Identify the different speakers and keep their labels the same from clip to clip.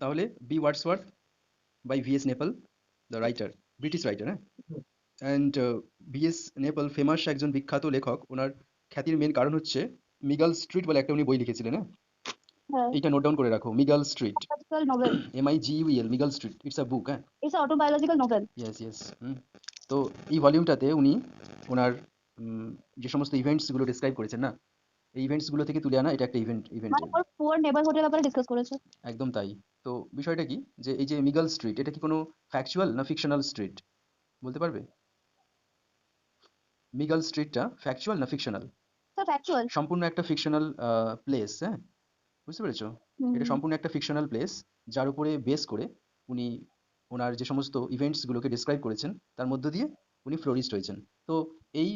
Speaker 1: তাহলে B Wordsworth by V S Naipaul, the writer, British writer, হ্যাঁ। And V S Naipaul famous একজন বিখ্যাত লেখক। ওনার খ্যাতির মেন কারণ হচ্ছে মিগাল স্ট্রিট বলে একটা উনি বই লিখেছিলেন, হ্যাঁ।
Speaker 2: হ্যাঁ,
Speaker 1: এইটা নোট ডাউন করে রাখো, Miguel Street,
Speaker 2: autobiographical novel.
Speaker 1: MIGUEL, Miguel Street, it's a book, হ্যাঁ।
Speaker 2: It's an autobiographical novel.
Speaker 1: Yes yes. তো এই ভলিউমটাতে উনি ওনার যে সমস্ত ইভেন্টসগুলো ডিসক্রাইব করেছেন না, এই ইভেন্টসগুলো থেকে তুলে আনা এটা একটা ইভেন্ট।
Speaker 2: মানে ওর পুয়ার নেবারহুডের ব্যাপারে ডিসকাস করেছে।
Speaker 1: একদম তাই। তো বিষয়টা কি, যে এই যে মিগাল স্ট্রিট, এটা কি কোনো ফ্যাকচুয়াল না ফিকশনাল স্ট্রিট বলতে পারবে? মিগাল স্ট্রিটটা ফ্যাকচুয়াল না ফিকশনাল?
Speaker 2: তো ফ্যাকচুয়াল।
Speaker 1: সম্পূর্ণ একটা ফিকশনাল প্লেস, হ্যাঁ। বুঝতে পেরেছো? এটা সম্পূর্ণ একটা ফিকশনাল প্লেস, যার উপরে বেস করে উনি ওনার যে সমস্ত ইভেন্টসগুলোকে ডিসক্রাইব করেছেন তার মধ্য দিয়ে উনি ফ্লোরিস্ট হয়েছেন। তো এই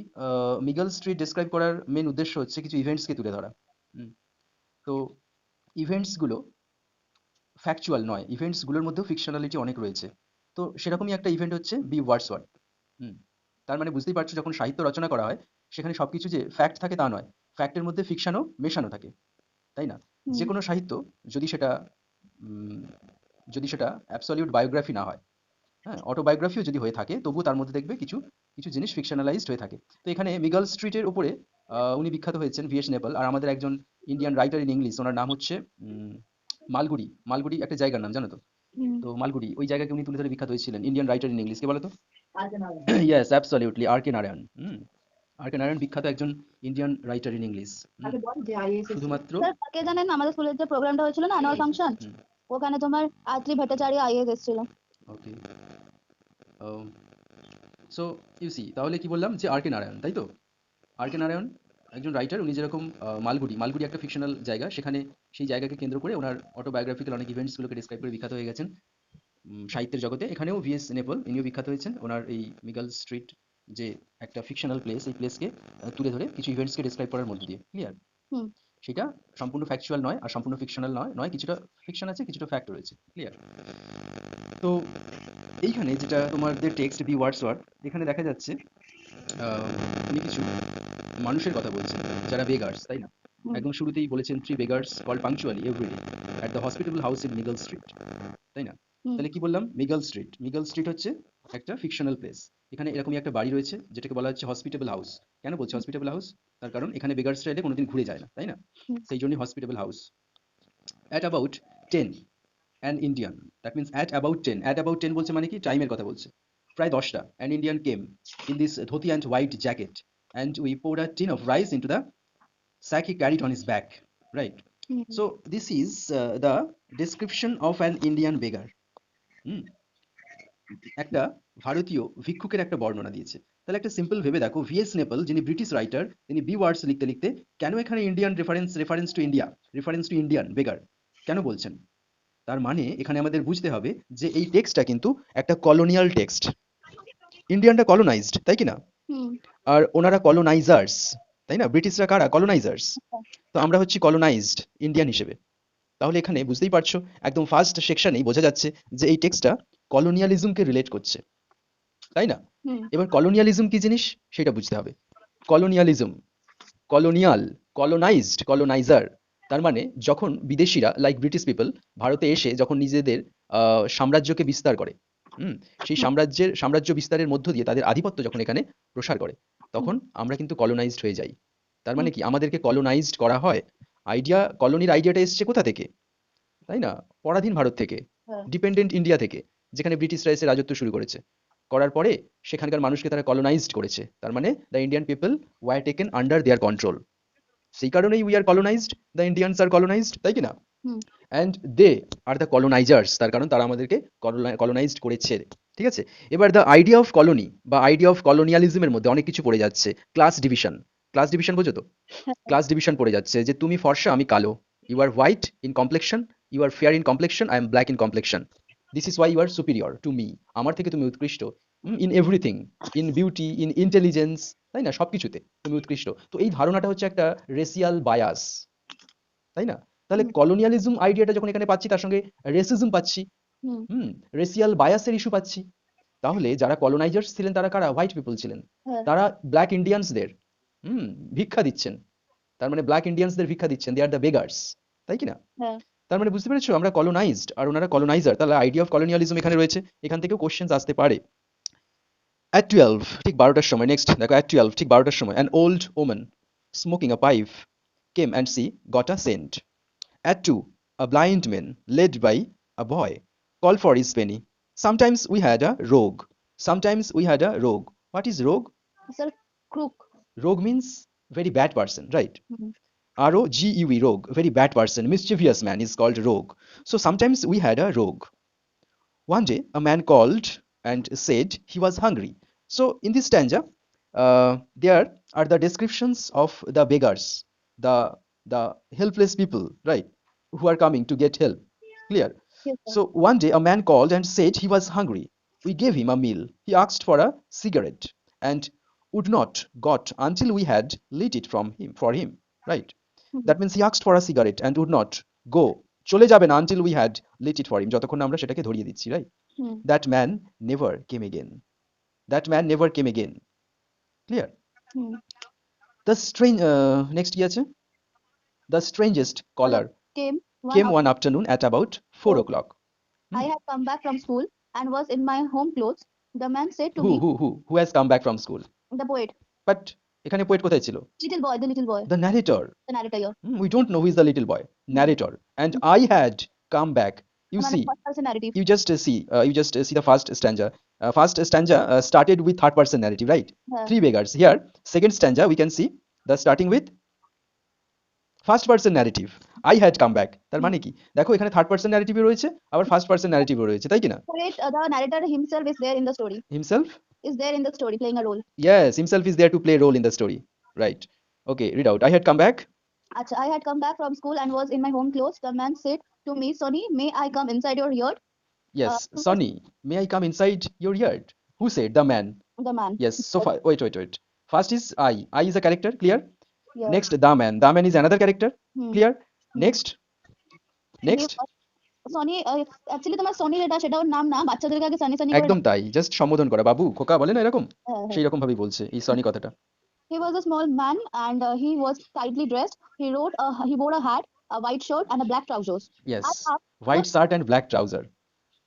Speaker 1: মিগাল স্ট্রিট ডিসক্রাইব করার মেন উদ্দেশ্য হচ্ছে কিছু ইভেন্টসকে তুলে ধরা। তো ইভেন্টসগুলো ফ্যাকচুয়াল নয়, ইভেন্টসগুলোর মধ্যেও ফিকশনালিটি অনেক রয়েছে। তো সেরকমই একটা ইভেন্ট হচ্ছে বি ওয়ার্ডসওয়ার্থ। তার মানে বুঝতেই পারছো, যখন সাহিত্য রচনা করা হয় সেখানে সবকিছু যে ফ্যাক্ট থাকে তা নয়, ফ্যাক্টের মধ্যে ফিকশনও মেশানো থাকে, তাই না? যে কোনো সাহিত্য যদি সেটা উম, যদি সেটা অ্যাবসলিউট বায়োগ্রাফি না হয়, হ্যাঁ, অটোবায়োগ্রাফিও যদি হয়ে থাকে, তবু তার মধ্যে দেখবে কিছু কিছু জিনিস ফিকশনালাইজড হয়ে থাকে। তো এখানে মিগাল স্ট্রিটের উপরে উনি বিখ্যাত হয়েছেন ভিএস নেপাল। আর আমাদের একজন ইন্ডিয়ান রাইটার ইন ইংলিশ, ওনার নাম হচ্ছে মালগুড়ি। মালগুড়ি একটা জায়গার নাম, জানো তো? তো মালগুড়ি ওই জায়গাকে উনি তুলে ধরে বিখ্যাত হয়েছিলেন। ইন্ডিয়ান রাইটার ইন ইংলিশ কে বলো তো? ইয়েস, অ্যাবসলিউটলি, আর কে নারায়ণ। আর কে নারায়ণ বিখ্যাত একজন ইন্ডিয়ান রাইটার ইন ইংলিশ। শুধুমাত্র
Speaker 2: স্যার কাকে জানেন, আমাদের স্কুলের যে প্রোগ্রামটা হয়েছিল না, অ্যানুয়াল ফাংশন, ওখানে তোমার আত্রি ভট্টাচার্য আইএস এসেছিল।
Speaker 1: ওকে। সো ইউ সি, তাহলে কি বললাম, যে আর কে নারায়ণ, তাই তো? আর কে নারায়ণ একজন রাইটার। উনি যেরকম মালগুড়ি, মালগুড়ি একটা ফিকশনাল জায়গা, সেখানে সেই জায়গাকে কেন্দ্র করে ওনার অটোবায়োগ্রাফিক্যাল অনেক ইভেন্টসগুলোকে ডিসক্রাইব করে বিখ্যাত হয়ে গেছেন সাহিত্যের জগতে। এখানেও ভিএস নেপল, ইনিও বিখ্যাত হয়েছেন ওনার এই মিগাল স্ট্রিট যে একটা ফিকশনাল প্লেস, এই প্লেসকে তুলে ধরে কিছু ইভেন্টসকে ডিসক্রাইব করার মধ্যে দিয়ে। ক্লিয়ার? সেটা সম্পূর্ণ ফ্যাকচুয়াল নয় আর সম্পূর্ণ ফিকশনাল নয়, কিছুটা ফিকশন আছে, কিছুটা ফ্যাক্ট রয়েছে। ক্লিয়ার? তো এইখানে যেটা তোমাদের টেক্সট বি ওয়ার্ডসওয়ার্থ, এখানে দেখা যাচ্ছে উনি কিছু মানুষের কথা বলছেন যারা বেগার্স, তাই না? একদম শুরুতেই বলেছেন 3 beggars called punctually every day at the hospitable house in Miguel Street, তাই না? তাহলে কি বললাম, মিগল স্ট্রিট। মিগল স্ট্রিট হচ্ছে একটা ফিকশনাল প্লেস। এখানে এরকমই একটা বাড়ি রয়েছে যেটাকে বলা হচ্ছে হসপিটাবল হাউস। কেন বলছে হসপিটাবল হাউস? তার কারণ এখানে বেগার্সরা এলে কোনোদিন ঘুরে যায় না, তাই না? সেই জন্যই hospitable house. At about 10 an Indian, that means at about 10, at about 10 বলছে মানে কি, টাইমের কথা বলছে। প্রায় 10টা an Indian came in this dhoti and white jacket and we poured a tin of rice into the sack he carried on his back, right? So this is the description of an Indian beggar. হুম, একটা ভারতীয় ভিক্ষুকের একটা বর্ণনা দিয়েছে। তাহলে একটা simple ভেবে দেখো, ভিএস নেপাল যিনি ব্রিটিশ রাইটার, তিনি বি ওয়ার্ডস লিখতে লিখতে কেন এখানে Indian reference to India, reference to Indian beggar কেন বলছেন? তার মানে এখানে আমাদের বুঝতে হবে যে এই টেক্সটটা কিন্তু একটা কলোনিয়াল টেক্সট। ইন্ডিয়ানটা কলোনাইজড, তাই কি না? আর ওনারা কলোনাইজার্স, তাই না? ব্রিটিশরা কারা? কলোনাইজার্স। তো আমরা হচ্ছি কলোনাইজড ইন্ডিয়ান হিসেবে। তাহলে এখানে বুঝতেই পারছো, একদম ফার্স্ট সেকশনেই বোঝা যাচ্ছে যে এই টেক্সটটা কলোনিয়ালিজমকে রিলেট করছে, তাই না? এবার কলোনিয়ালিজম কি জিনিস সেটা বুঝতে হবে। Colonialism, colonial, colonised, coloniser. তার মানে যখন বিদেশিরা লাইক ব্রিটিশ পিপল ভারতে এসে যখন নিজেদের সাম্রাজ্যকে বিস্তার করে, সেই সাম্রাজ্য বিস্তারের মধ্য দিয়ে তাদের আধিপত্য যখন এখানে প্রসার করে, তখন আমরা কিন্তু কলোনাইজড হয়ে যাই। তার মানে কি, আমাদেরকে কলোনাইজড করা হয়। কলোনির আইডিয়াটা এসছে কোথা থেকে, তাই না? পরাধীন ভারত থেকে, ডিপেন্ডেন্ট ইন্ডিয়া থেকে, যেখানে ব্রিটিশরা এসে রাজত্ব শুরু করেছে। করার পরে সেখানকার মানুষকে তারা কলোনাইজড করেছে। তার মানে the Indian people were taken under their control. সেই কারণেই we are colonised, the Indians are colonised, তাই কি না? অ্যান্ড দে আর দ্য কলোনাইজার্স, তার কারণ তারা আমাদেরকে কলোনাইজড করেছে। ঠিক আছে? এবার দ্য আইডিয়া অফ কলোনি বা আইডিয়া অফ কলোনিয়ালিজমের মধ্যে অনেক কিছু পড়ে যাচ্ছে। ক্লাস ডিভিশন, ক্লাস ডিভিশন বোঝো তো? ক্লাস ডিভিশন পড়ে যাচ্ছে যে তুমি ফর্সা আমি কালো, you are white in complexion, you are fair in complexion, I am black in complexion, this is why you are superior to me, আমার থেকে তুমি উৎকৃষ্ট in everything, in beauty, in intelligence, তাই না? সবকিছুতে তুমি উৎকৃষ্ট। তো এই ধারণাটা হচ্ছে একটা রেসিয়াল বায়াস, তাই না? তাহলে কলোনিয়ালিজম আইডিয়াটা যখন এখানে পাচ্ছি, তার সঙ্গে রেসিজম পাচ্ছি, রেসিয়াল বায়াসের ইস্যু পাচ্ছি। তাহলে যারা কলোনাইজার্স ছিলেন তারা কারা? হোয়াইট পিপল ছিলেন। তারা ব্ল্যাক ইন্ডিয়ানসদের ভিক্ষা দিচ্ছেন। তার মানে ব্ল্যাক ইন্ডিয়ানসদের ভিক্ষা দিচ্ছেন, দে আর দ্য বেগার্স, তাই কি না? তার মানে বুঝতে পেরেছো, আমরা কলোনাইজড আর ওনারা কলোনাইজার, তাহলে আইডিয়া অফ কলোনিয়ালিজম এখানে রয়েছে, এখান থেকেও কোশ্চেন্স আসতে পারে। At 12, ঠিক 12টার সময়, নেক্সট দেখো, at 12, ঠিক 12টার সময়, an old woman smoking a pipe came and she got a scent. At 2, a blind man led by a boy called for his penny. Sometimes we had a rogue. Sometimes we had a rogue. What is rogue?
Speaker 2: Sir, crook.
Speaker 1: Rogue means very bad person, right?
Speaker 2: Hmm.
Speaker 1: R-O-G-U-E, rogue, very bad person, mischievous man is called rogue. So sometimes we had a rogue. One day, a man called and said he was hungry. So, in this stanza, there are the descriptions of the beggars, the helpless people, right, who are coming to get help. Clear?
Speaker 2: Yes, sir.
Speaker 1: So, one day, a man called and said he was hungry. We gave him a meal. He asked for a cigarette and would not got until we had lit it from him for him. Right?
Speaker 2: Hmm.
Speaker 1: That means he asked for a cigarette and would not go. চলে যাবে না until we had lit it for him, যতক্ষণ না আমরা সেটাকে ধরিয়ে দিচ্ছি, right?
Speaker 2: Hmm.
Speaker 1: That man never came again. That man never came again. Clear?
Speaker 2: Hmm.
Speaker 1: The strange, next কি আছে? The strangest caller
Speaker 2: Came
Speaker 1: came
Speaker 2: one
Speaker 1: one afternoon at about 4 o'clock.
Speaker 2: I had come back from school and was in my home clothes. The man said to
Speaker 1: Who,
Speaker 2: me,
Speaker 1: who has come back from school?
Speaker 2: the poet,
Speaker 1: But এখানে poet কোথায় ছিল?
Speaker 2: the little boy,
Speaker 1: The narrator.
Speaker 2: the narrator here.
Speaker 1: We don't know who is the little boy. Narrator. And I had come back. You
Speaker 2: The man
Speaker 1: see,
Speaker 2: of first person narrative.
Speaker 1: you just see the first stanza. First stanza started with third person narrative, right?
Speaker 2: Yeah.
Speaker 1: Three beggars. Here, second stanza, we can see the starting with first person narrative, I had come back. তার মানে কি দেখো, এখানে third person ন্যারেটিভও রয়েছে, আবার first person ন্যারেটিভও রয়েছে, তাই কি না?
Speaker 2: Poet, the narrator himself is there in the story.
Speaker 1: Himself,
Speaker 2: Is there in the story playing a role.
Speaker 1: yes, himself is there to play a role in the story, right? Okay, read out. I had come back.
Speaker 2: Acha, I had come back from school and was in my home clothes. The man said to me, Sonny, may I come inside your yard?
Speaker 1: Yes,
Speaker 2: Who
Speaker 1: Sonny, may I come inside your yard? Who said? The man.
Speaker 2: was the man?
Speaker 1: Yes, so far, wait. First is I is a character, clear?
Speaker 2: Yeah.
Speaker 1: Next, the man is another character,
Speaker 2: Hmm.
Speaker 1: clear? Next, next,
Speaker 2: Sony actually তোমার Sony সেটা ওর নাম না, বাচ্চাদেরকে আগে সানি সানি করে
Speaker 1: একদম তাই, just সম্বোধন করা, বাবু খোকা বলে না এরকম,
Speaker 2: হ্যাঁ, হ্যাঁ।
Speaker 1: সেই রকম ভাবেই বলছে এই সনি কথাটা।
Speaker 2: He was a small man and he was tightly dressed. He wore a hat, a white shirt and a black trousers.
Speaker 1: Yes,
Speaker 2: I asked,
Speaker 1: white shirt and black trouser,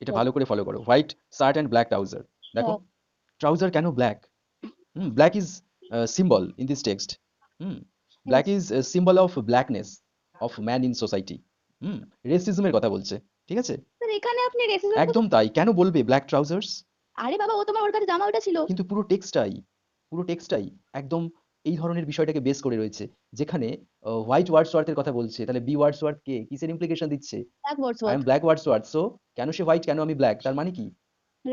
Speaker 1: এটা
Speaker 2: Yeah.
Speaker 1: ভালো করে follow করো, white shirt and black trouser. দেখো
Speaker 2: Yeah.
Speaker 1: Trouser কেন black? Black is symbol in this text. Black is symbol of blackness of man in society. রেসিজমের কথা বলছে, ঠিক আছে?
Speaker 2: স্যার এখানে আপনি রেসিজম
Speaker 1: একদম তাই, কেন বলবে ব্ল্যাক ট্রাউজার্স?
Speaker 2: আরে বাবা, ও তোমার ওর কাছে জামা ওটা ছিল।
Speaker 1: কিন্তু পুরো টেক্সটাই একদম এই ধরনের বিষয়টাকে বেস করে রয়েছে, যেখানে হোয়াইট ওয়ার্ডসওয়ার্থের কথা বলছে, তাহলে বি ওয়ার্ডসওয়ার্থ কে কিসের ইমপ্লিকেশন দিচ্ছে?
Speaker 2: Black
Speaker 1: I
Speaker 2: Wordsworth,
Speaker 1: am black Wordsworth, so কেন সে হোয়াইট, কেন আমি ব্ল্যাক, তার মানে কি?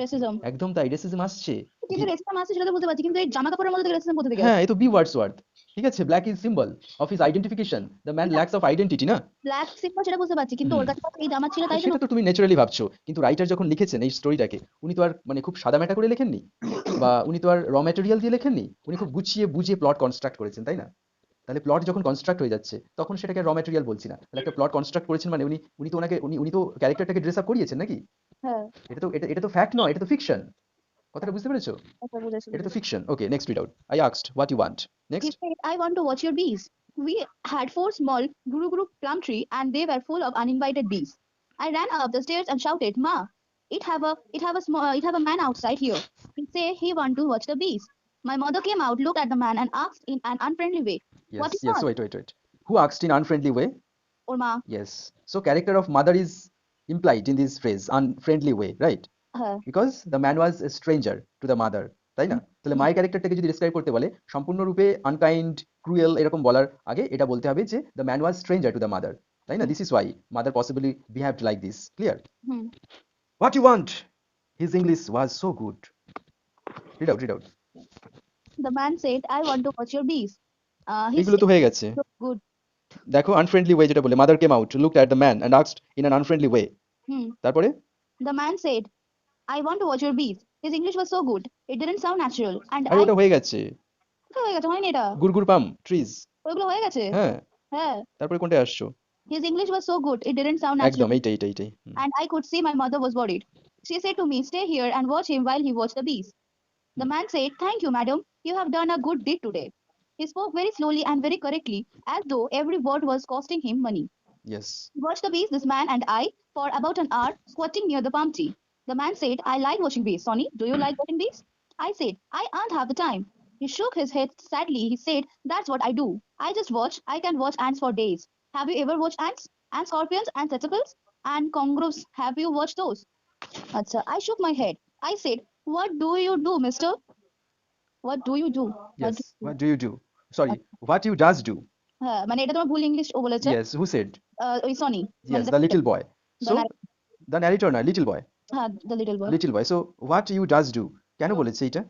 Speaker 2: রেসিজম।
Speaker 1: একদম তাই, রেসিজম আসছে।
Speaker 2: কিন্তু রেসিজম আছে সেটা তো বুঝতে পারছি, কিন্তু এই জামা কাপড়ের মধ্যে থেকে রেসিজম কোথা থেকে
Speaker 1: হ্যাঁ, এ তো বি ওয়ার্ডসওয়ার্থ, ঠিক আছে? Black is symbol of his identification, the man lakhs of identity, না?
Speaker 2: ব্ল্যাক সিম্বল সেটা বুঝতে পারছি, কিন্তু ওর কাছে তো এই জামা ছিল তাই জন্য।
Speaker 1: সেটা তো তুমি ন্যাচারালি ভাবছো, কিন্তু রাইটার যখন লিখেছেন এই স্টোরিটাকে, উনি তো আর মানে খুব সাদামাটা করে লেখেননি, বা উনি তো আর র ম্যাটেরিয়াল দিয়ে লেখেননি, উনি খুব গুছিয়ে বুঝিয়ে প্লট কনস্ট্রাক্ট করেছেন, তাই না? তাহলে প্লট যখন কনস্ট্রাক্ট হয়ে যাচ্ছে, তখন সেটাকে র ম্যাটেরিয়াল বলছি না, তাহলে একটা প্লট কনস্ট্রাক্ট করেছেন মানে উনি তো ওনাকে উনি তো ক্যারেক্টারটাকে ড্রেস আপ করিয়েছেন নাকি?
Speaker 2: হ্যাঁ,
Speaker 1: এটা তো ফ্যাক্ট নয়, এটা তো ফিকশন। কথাটা বুঝতে পেরেছো?
Speaker 2: আচ্ছা বুঝেছি।
Speaker 1: এটা তো fiction. Okay, next read out. I asked what you want.
Speaker 2: He
Speaker 1: next,
Speaker 2: said, I want to watch your bees. We had 4 small guru plum tree and they were full of uninvited bees. I ran up the stairs and shouted, Ma, it have a man outside here. He say he want to watch the bees. My mother came out, looked at the man and asked in an unfriendly way, what is
Speaker 1: yes,
Speaker 2: that?
Speaker 1: wait. Who asked in unfriendly way?
Speaker 2: Or Ma,
Speaker 1: Yes. So character of mother is implied in this phrase, unfriendly way, right? Because the man was a stranger to the mother, তাই না? তাহলে মায়ের ক্যারেক্টারটাকে যদি describe করতে বলে, সম্পূর্ণরূপে unkind, cruel এরকম বলার আগে এটা বলতে হবে যে the man was stranger to the mother, তাই না? This is why mother possibly behaved like this, clear? What you want? His English was so good. Read out.
Speaker 2: the man said, I want to watch your bees. He
Speaker 1: এগুলো তো
Speaker 2: said,
Speaker 1: হয়ে গেছে।
Speaker 2: "So good.
Speaker 1: দেখো unfriendly way যেটা বলে, mother came out, looked at the man and asked in an unfriendly way. তারপরে
Speaker 2: The man said, I want to watch your bees. His English was so good, it didn't sound natural. And
Speaker 1: আরে ওটা হয়ে গেছে,
Speaker 2: হয়ে গেছে, হয়নি এটা?
Speaker 1: গুড়গুড় পাম trees,
Speaker 2: ওইগুলো হয়ে গেছে?
Speaker 1: হ্যাঁ।
Speaker 2: হ্যাঁ।
Speaker 1: তারপরে কোনটায় আসছো?
Speaker 2: His English was so good, it didn't sound natural.
Speaker 1: একদম এইটাই।
Speaker 2: And I could see my mother was worried. She said to me, stay here and watch him while he watched the bees. The man said, thank you, madam. You have done a good deed today. He spoke very slowly and very correctly, as though every word was costing him money.
Speaker 1: Yes.
Speaker 2: Watched the bees, this man and I, for about an hour, squatting near the palm tree. The man said, I like watching bees. Sonny, do you like watching bees? I said, I aren't have the time. He shook his head sadly. He said, that's what I do. I just watch. I can watch ants for days. Have you ever watched ants? And scorpions and caterpillars? And kangaroos? Have you watched those? Acha, I shook my head. I said, what do you do, mister? What do you do? What do
Speaker 1: Yes.
Speaker 2: you
Speaker 1: What
Speaker 2: do?
Speaker 1: do you do? Sorry. What you does do?
Speaker 2: হ্যাঁ, মানে এটা তোমার ভুল English ও বলেছে
Speaker 1: Yes. Who said?
Speaker 2: ওই Sony মানে
Speaker 1: Yes. The little boy.
Speaker 2: The
Speaker 1: So the narrator না little boy.
Speaker 2: হ্যাঁ the little boy
Speaker 1: Little boy. So what you does do? কেন বলেছে এটা?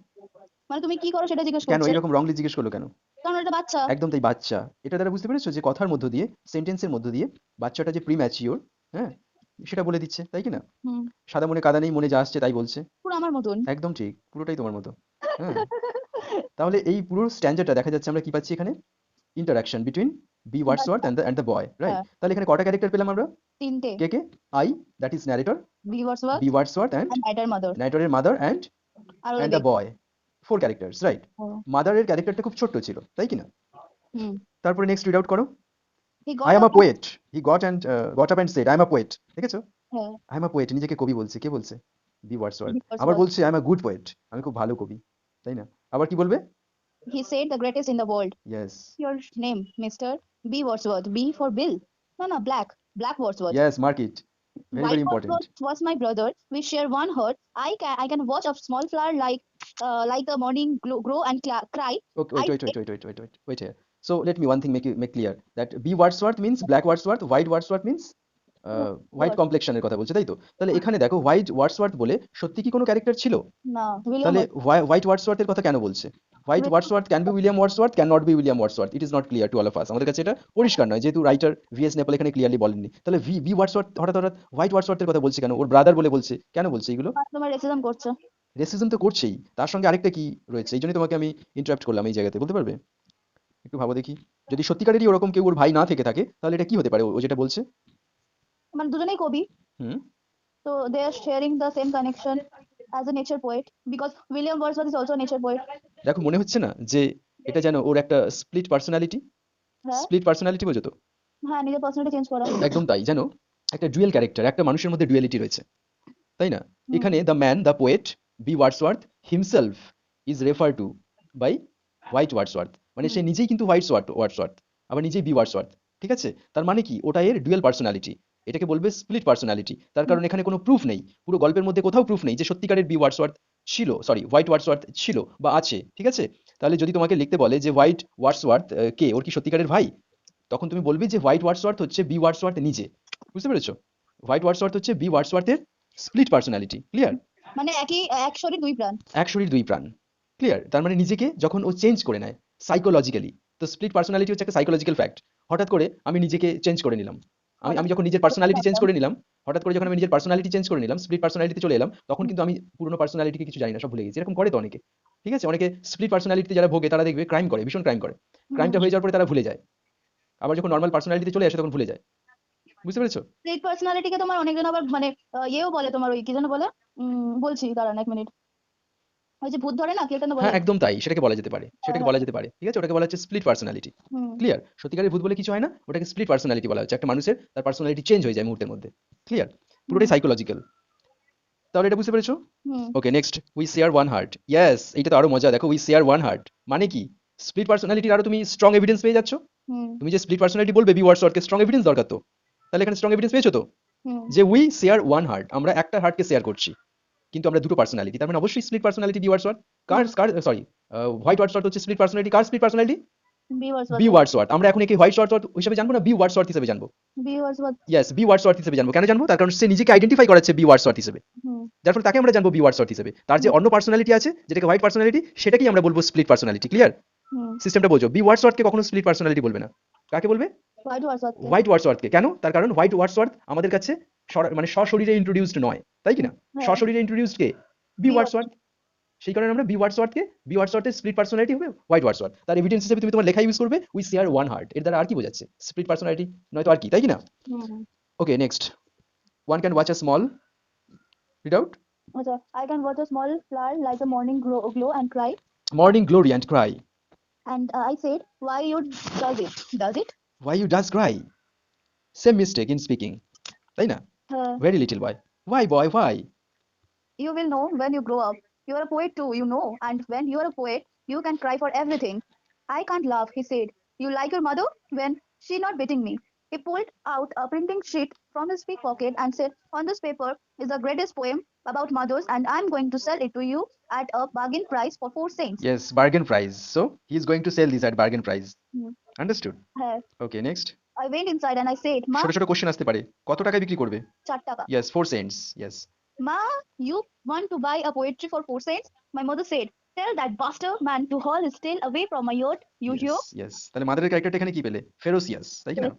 Speaker 2: মানে তুমি কি করো সেটা জিজ্ঞেস
Speaker 1: কেন
Speaker 2: করছে
Speaker 1: এরকম রংলি জিজ্ঞেস করলো কেন?
Speaker 2: কারণ এটা বাচ্চা
Speaker 1: একদম তাই, বাচ্চা। এটা দ্বারা বুঝতে পেরেছো যে কথার মধ্য দিয়ে, সেন্টেন্সের মধ্য দিয়ে বাচ্চাটা যে প্রিম্যাচিওর, হ্যাঁ, সেটা বলে দিচ্ছে, তাই কি না?
Speaker 2: হুম
Speaker 1: সাদা মনে কাদা নেই, মনে যা আসছে তাই বলছে।
Speaker 2: পুরো আমার মতন
Speaker 1: একদম ঠিক, পুরোটাই তোমার মতো। হ্যাঁ, তাহলে এই পুরো স্ট্যান্ডারটা দেখা যাচ্ছে আমরা কি পাচ্ছি এখানে? Interaction between B Wordsworth and the boy, right?
Speaker 2: হ্যাঁ
Speaker 1: তাহলে এখানে কটা ক্যারেক্টার পেলাম আমরা?
Speaker 2: তিনটে
Speaker 1: কে কে? I, that is narrator,
Speaker 2: viewers
Speaker 1: B Wordsworth and
Speaker 2: and writer mother
Speaker 1: ন্যারেটরের মাদার এন্ড
Speaker 2: আর ওই
Speaker 1: দ্য বয়। 4 characters, right? মাদারের ক্যারেক্টারটা খুব ছোট্ট ছিল, তাই কি না?
Speaker 2: হুম
Speaker 1: তারপরে নেক্সট রিড আউট করো।
Speaker 2: He
Speaker 1: I
Speaker 2: got
Speaker 1: am
Speaker 2: up
Speaker 1: a poet, he got up and said I am a poet. দেখেছো?
Speaker 2: হ্যাঁ
Speaker 1: আই এম আ পোয়েট, নিজেকে কবি বলছে। কে বলছে? B Wordsworth.
Speaker 2: ভিউয়ার্স
Speaker 1: আবার বলছে I am a good poet, আমি খুব ভালো কবি, তাই না? আবার কি বলবে?
Speaker 2: He said the greatest in the world
Speaker 1: yes,
Speaker 2: your name mister B Wordsworth B for Bill না black Wordsworth
Speaker 1: yes, mark it, very
Speaker 2: White
Speaker 1: very important.
Speaker 2: Wordsworth was my brother. We share one heart. I can watch a small flower like the morning grow and cry.
Speaker 1: Okay,
Speaker 2: I
Speaker 1: wait here. So let me one thing make clear that B Wordsworth means black Wordsworth, white Wordsworth means white
Speaker 2: what?
Speaker 1: কমপ্লেক্সনের কথা বলছে, তাই তো? তাহলে এখানে দেখো white Wordsworth বলে সত্যি কি কোনো ক্যারেক্টার ছিল?
Speaker 2: No, William
Speaker 1: তাহলে
Speaker 2: Wordsworth.
Speaker 1: হোয়াইট ওয়ার্ডসওয়ার্থের কথা কেন বলছে? White
Speaker 2: William-
Speaker 1: Wordsworth can be William Wordsworth, can not be William Wordsworth, it is not clear to all of us. আমাদের কাছে এটা পরিষ্কার নয়, যেহেতু রাইটার ভিএস নেপাল এখানে ক্লিয়ারলি বলেননি। তাহলে বি ওয়ার্ডসওয়ার্থ হঠাৎ হঠাৎ হোয়াইট ওয়ার্ডসওয়ার্থের কথা বলছে কেন? ওর ব্রাদার বলে বলছে, কেন বলছে এগুলো?
Speaker 2: তোমার রেসিজম করছে
Speaker 1: রেসিজম তো করছেই, তার সঙ্গে আরেকটা কি রয়েছে? এই জন্যই তোমাকে আমি ইন্টারাপ্ট করলাম এই জায়গাতে, বলতে পারবে? একটু ভাবো দেখি, যদি সত্যিকারেরই ওরকম কেউ ওর ভাই না থেকে থাকে, তাহলে এটা কি হতে পারে ও যেটা বলছে?
Speaker 2: মানে দুজনেই কবি
Speaker 1: হুম,
Speaker 2: so they are sharing the same connection as a nature poet because William Wordsworth is also a nature poet
Speaker 1: দেখো মনে হচ্ছে না যে এটা যেন ওর একটা স্প্লিট পার্সোনালিটি?
Speaker 2: হ্যাঁ
Speaker 1: স্প্লিট পার্সোনালিটি বোঝো তো?
Speaker 2: হ্যাঁ নিজের পার্সোনালিটি চেঞ্জ করা
Speaker 1: একদম তাই, যেন একটা ডুয়েল ক্যারেক্টার, একটা মানুষের মধ্যে ডুয়ালিটি রয়েছে, তাই না?
Speaker 2: হুম,
Speaker 1: এখানে the man, the poet B Wordsworth himself is refer to by white Wordsworth, মানে সে নিজেই কিন্তু ওয়ার্ডসওয়ার্থ, আবার নিজেই বি ওয়ার্ডসওয়ার্থ, ঠিক আছে? তার মানে কি ওটা এর ডুয়েল পার্সোনালিটি, এটাকে বলবে স্প্লিট পার্সোনালিটি। তার কারণ এখানে কোনো প্রুফ নেই, পুরো গল্পের মধ্যে কোথাও প্রুফ নেই যে সত্যিকারের বি ওয়ার্ডসওয়ার্থ ছিল, সরি হোয়াইট ওয়ার্ডসওয়ার্থ ছিল বা আছে, ঠিক আছে? তাহলে যদি তোমাকে লিখতে বলে যে হোয়াইট ওয়ার্ডসওয়ার্থ কে, ওর কি সত্যিকারের ভাই, তখন তুমি বলবি যে হোয়াইট ওয়ার্ডসওয়ার্থ হচ্ছে বি ওয়ার্ডসওয়ার্থ নিজে। বুঝতে পেরেছো? হোয়াইট ওয়ার্ডসওয়ার্থ হচ্ছে বি ওয়ার্ডসওয়ার্থের স্প্লিট পার্সোনালিটি, ক্লিয়ার?
Speaker 2: মানে এক শরীর দুই প্রাণ
Speaker 1: এক শরীর দুই প্রাণ, ক্লিয়ার? তার মানে নিজেকে যখন ও চেঞ্জ করে নেয় সাইকোলজিক্যালি, তো স্প্লিট পার্সোনালিটি হচ্ছে একটা সাইকোলজিক্যাল ফ্যাক্ট। হঠাৎ করে আমি নিজেকে চেঞ্জ করে নিলাম, আমি যখন নিজের পার্সোনালিটি চেঞ্জ করে নিলাম, হঠাৎ করে যখন আমি নিজের পার্সোনালিটি চেঞ্জ করে নিলাম, স্প্লিট পার্সোনালিটিতে চলে এলাম, তখন কিন্তু আমি পুরনো পার্সোনালিটিকে কিছু জানি না, সব ভুলে গেছি। এরকম করে তো অনেকে, ঠিক আছে? অনেকে স্প্লিট পার্সোনালিটিতে যারা ভোগে তারা দেখবে ক্রাইম করে, ভীষণ ক্রাইম করে, ক্রাইমটা হয়ে যাওয়ার পরে তারা ভুলে যায়, আবার যখন নর্মাল পার্সোনালিটিতে চলে আসে তখন ভুলে যায়। বুঝতে পেরেছো?
Speaker 2: স্প্লিট পার্সোনালিটিকে তোমার অনেকজন আবার মানে ইয়েও বলে তোমার ওই কি যেন বলে বলছি দাঁড়ান এক মিনিট ওই যে ভূত ধরে না কি একটা বলে
Speaker 1: হ্যাঁ একদম তাই, সেটাকে বলা যেতে পারে, সেটাকে বলা যেতে পারে, ঠিক আছে? ওটাকে বলা হচ্ছে স্প্লিট পার্সোনালিটি,
Speaker 2: হুম
Speaker 1: ক্লিয়ার? সত্যিকারের ভূত বলে কিছু হয় না, ওটাকে স্প্লিট পার্সোনালিটি বলা হচ্ছে। একটা মানুষের তার পার্সোনালিটি চেঞ্জ হয়ে যায় মুহূর্তের মধ্যে, ক্লিয়ার? পুরোটাই সাইকোলজিক্যাল। তাহলে এটা বুঝতে পেরেছো?
Speaker 2: Hmm
Speaker 1: okay, next, we share one heart. Yes, এটা তো আরো মজা। দেখো, উই শেয়ার ওয়ান হার্ট মানে কি? স্প্লিট পার্সোনালিটির আরো তুমি স্ট্রং এভিডেন্স পেয়ে যাচ্ছ।
Speaker 2: হুম
Speaker 1: তুমি যে স্প্লিট পার্সোনালিটি বলবে বি ওয়ার্ডসওয়ার্থকে, স্ট্রং এভিডেন্স দরকার তো। তাহলে এখানে স্ট্রং এভিডেন্স পেয়েছো তো,
Speaker 2: হুম
Speaker 1: যে উই শেয়ার ওয়ান হার্ট, আমরা একটা হার্টকে শেয়ার করছি, কিন্তু আমরা দুটো পার্সোনালিটি, তার মানে অবশ্যই স্প্লিট পার্সোনালিটি বি ওয়ার্ডসওয়ার্থ। কার সরি, হোয়াইট ওয়ার্ডসওয়ার্থ হচ্ছে স্প্লিট পার্সোনালিটি, কার split personality?
Speaker 2: B
Speaker 1: B
Speaker 2: Wordsworth
Speaker 1: Wordsworth. আমরা এখন একে হোয়াইট ওয়ার্ডসওয়ার্থ হিসেবে জানবো না বি ওয়ার্ডসওয়ার্থ হিসেবে জানবো?
Speaker 2: B Wordsworth
Speaker 1: yes, B Wordsworth হিসেবে জানবো। কেন জানবো? তার কারণ সে নিজেকে আইডেন্টিফাই করাচ্ছে বি ওয়ার্ডসওয়ার্থ হিসেবে,
Speaker 2: হুম
Speaker 1: যার ফলে তাকে আমরা জানবো বি ওয়ার্ডসওয়ার্থ হিসেবে। তার যে অন্য পার্সোনালিটি আছে যেটাকে হোয়াইট পার্সোনালিটি, সেটাকেই আমরা বলবো স্প্লিট পার্সোনালিটি, ক্লিয়ার?
Speaker 2: হুম
Speaker 1: সিস্টেমটা বোঝো। বি ওয়ার্ডসওয়ার্থকে কখনো স্প্লিট পার্সোনালিটি বলবে না। কাকে বলবে?
Speaker 2: হোয়াইট ওয়ার্ডসওয়ার্থ
Speaker 1: হোয়াইট ওয়ার্ডসওয়ার্থকে। কেন? তার কারণ হোয়াইট ওয়ার্ডসওয়ার্থ আমাদের কাছে মানে সশরীরে ইন্ট্রোডিউসড নয়, তাই কি না?
Speaker 2: হ্যাঁ
Speaker 1: সশরীরে ইন্ট্রোডিউসড কে? B Wordsworth. সেই কারণে আমরা বি ওয়ার্ডসওয়ার্থের স্প্লিট পার্সোনালিটি হবে হোয়াইট ওয়ার্ডসওয়ার্থ। তার এভিডেন্স হিসেবে তুমি তোমার লেখা ইউজ করবে উই শেয়ার ওয়ান হার্ট। এর দ্বারা আর কি বোঝাচ্ছে? স্প্লিট পার্সোনালিটি নয়তো আর কি, তাই কি না?
Speaker 2: Hmm
Speaker 1: okay, next, one can watch a small read out
Speaker 2: আচ্ছা I can watch a small flower like the morning glow and cry
Speaker 1: morning glory and Cry.
Speaker 2: and I said why you does it
Speaker 1: Why you does cry? Same mistake in speaking, তাই না?
Speaker 2: Uh,
Speaker 1: very little boy, why boy why?
Speaker 2: you will know when you grow up. You're a poet too, you know, and when you're a poet, you can cry for everything. I can't laugh, he said. You like your mother? When she not beating me. He pulled out a printing sheet from his big pocket and said, on this paper is the greatest poem about mothers, and I'm going to sell it to you at a bargain price for 4 cents.
Speaker 1: Yes, bargain price. So he is going to sell this at bargain price.
Speaker 2: Hmm.
Speaker 1: Understood?
Speaker 2: Uh,
Speaker 1: Okay, next.
Speaker 2: I went inside and I said, Ma,
Speaker 1: ছোট ছোট question আসতে পারে, কত টাকায় বিক্রি করবে?
Speaker 2: 4 taka.
Speaker 1: Yes, 4 cents. Yes.
Speaker 2: Ma, you want to buy a poetry for 4 cents? My mother said, tell that bastard man to haul his tail away from my yacht, you hear?
Speaker 1: Yes, yes. তাহলে মাদারের ক্যারেক্টারটা এখানে কি পেলে? ফেরোসিয়াস, তাই কি না?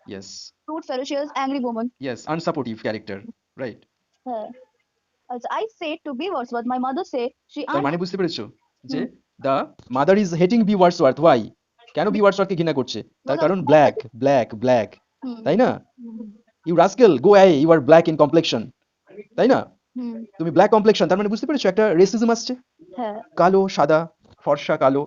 Speaker 1: Yes.
Speaker 2: Rude, ferocious, angry woman.
Speaker 1: Yes, unsupportive character. Right.
Speaker 2: Uh, as I said to B. Wordsworth, my mother said she
Speaker 1: তার
Speaker 2: un-
Speaker 1: মানে বুঝতে পেরেছো যে
Speaker 2: Hmm.
Speaker 1: The mother is hating B Wordsworth, why? কেন বি ওয়ার্ডসওয়ার্থকে ঘৃণা করছে? তার কারণ ব্ল্যাক, ব্ল্যাক, ব্ল্যাক,
Speaker 2: Hmm.
Speaker 1: তাই না?
Speaker 2: Hmm.
Speaker 1: You rascal, go away, you are black in complexion, তাই না?
Speaker 2: Hmm.
Speaker 1: তুমি ব্ল্যাক কমপ্লেকশন, তার মানে বুঝতে পেরেছো একটা রেসিজম আসছে।
Speaker 2: Uh,
Speaker 1: কালো সাদা, ফর্সা কালো,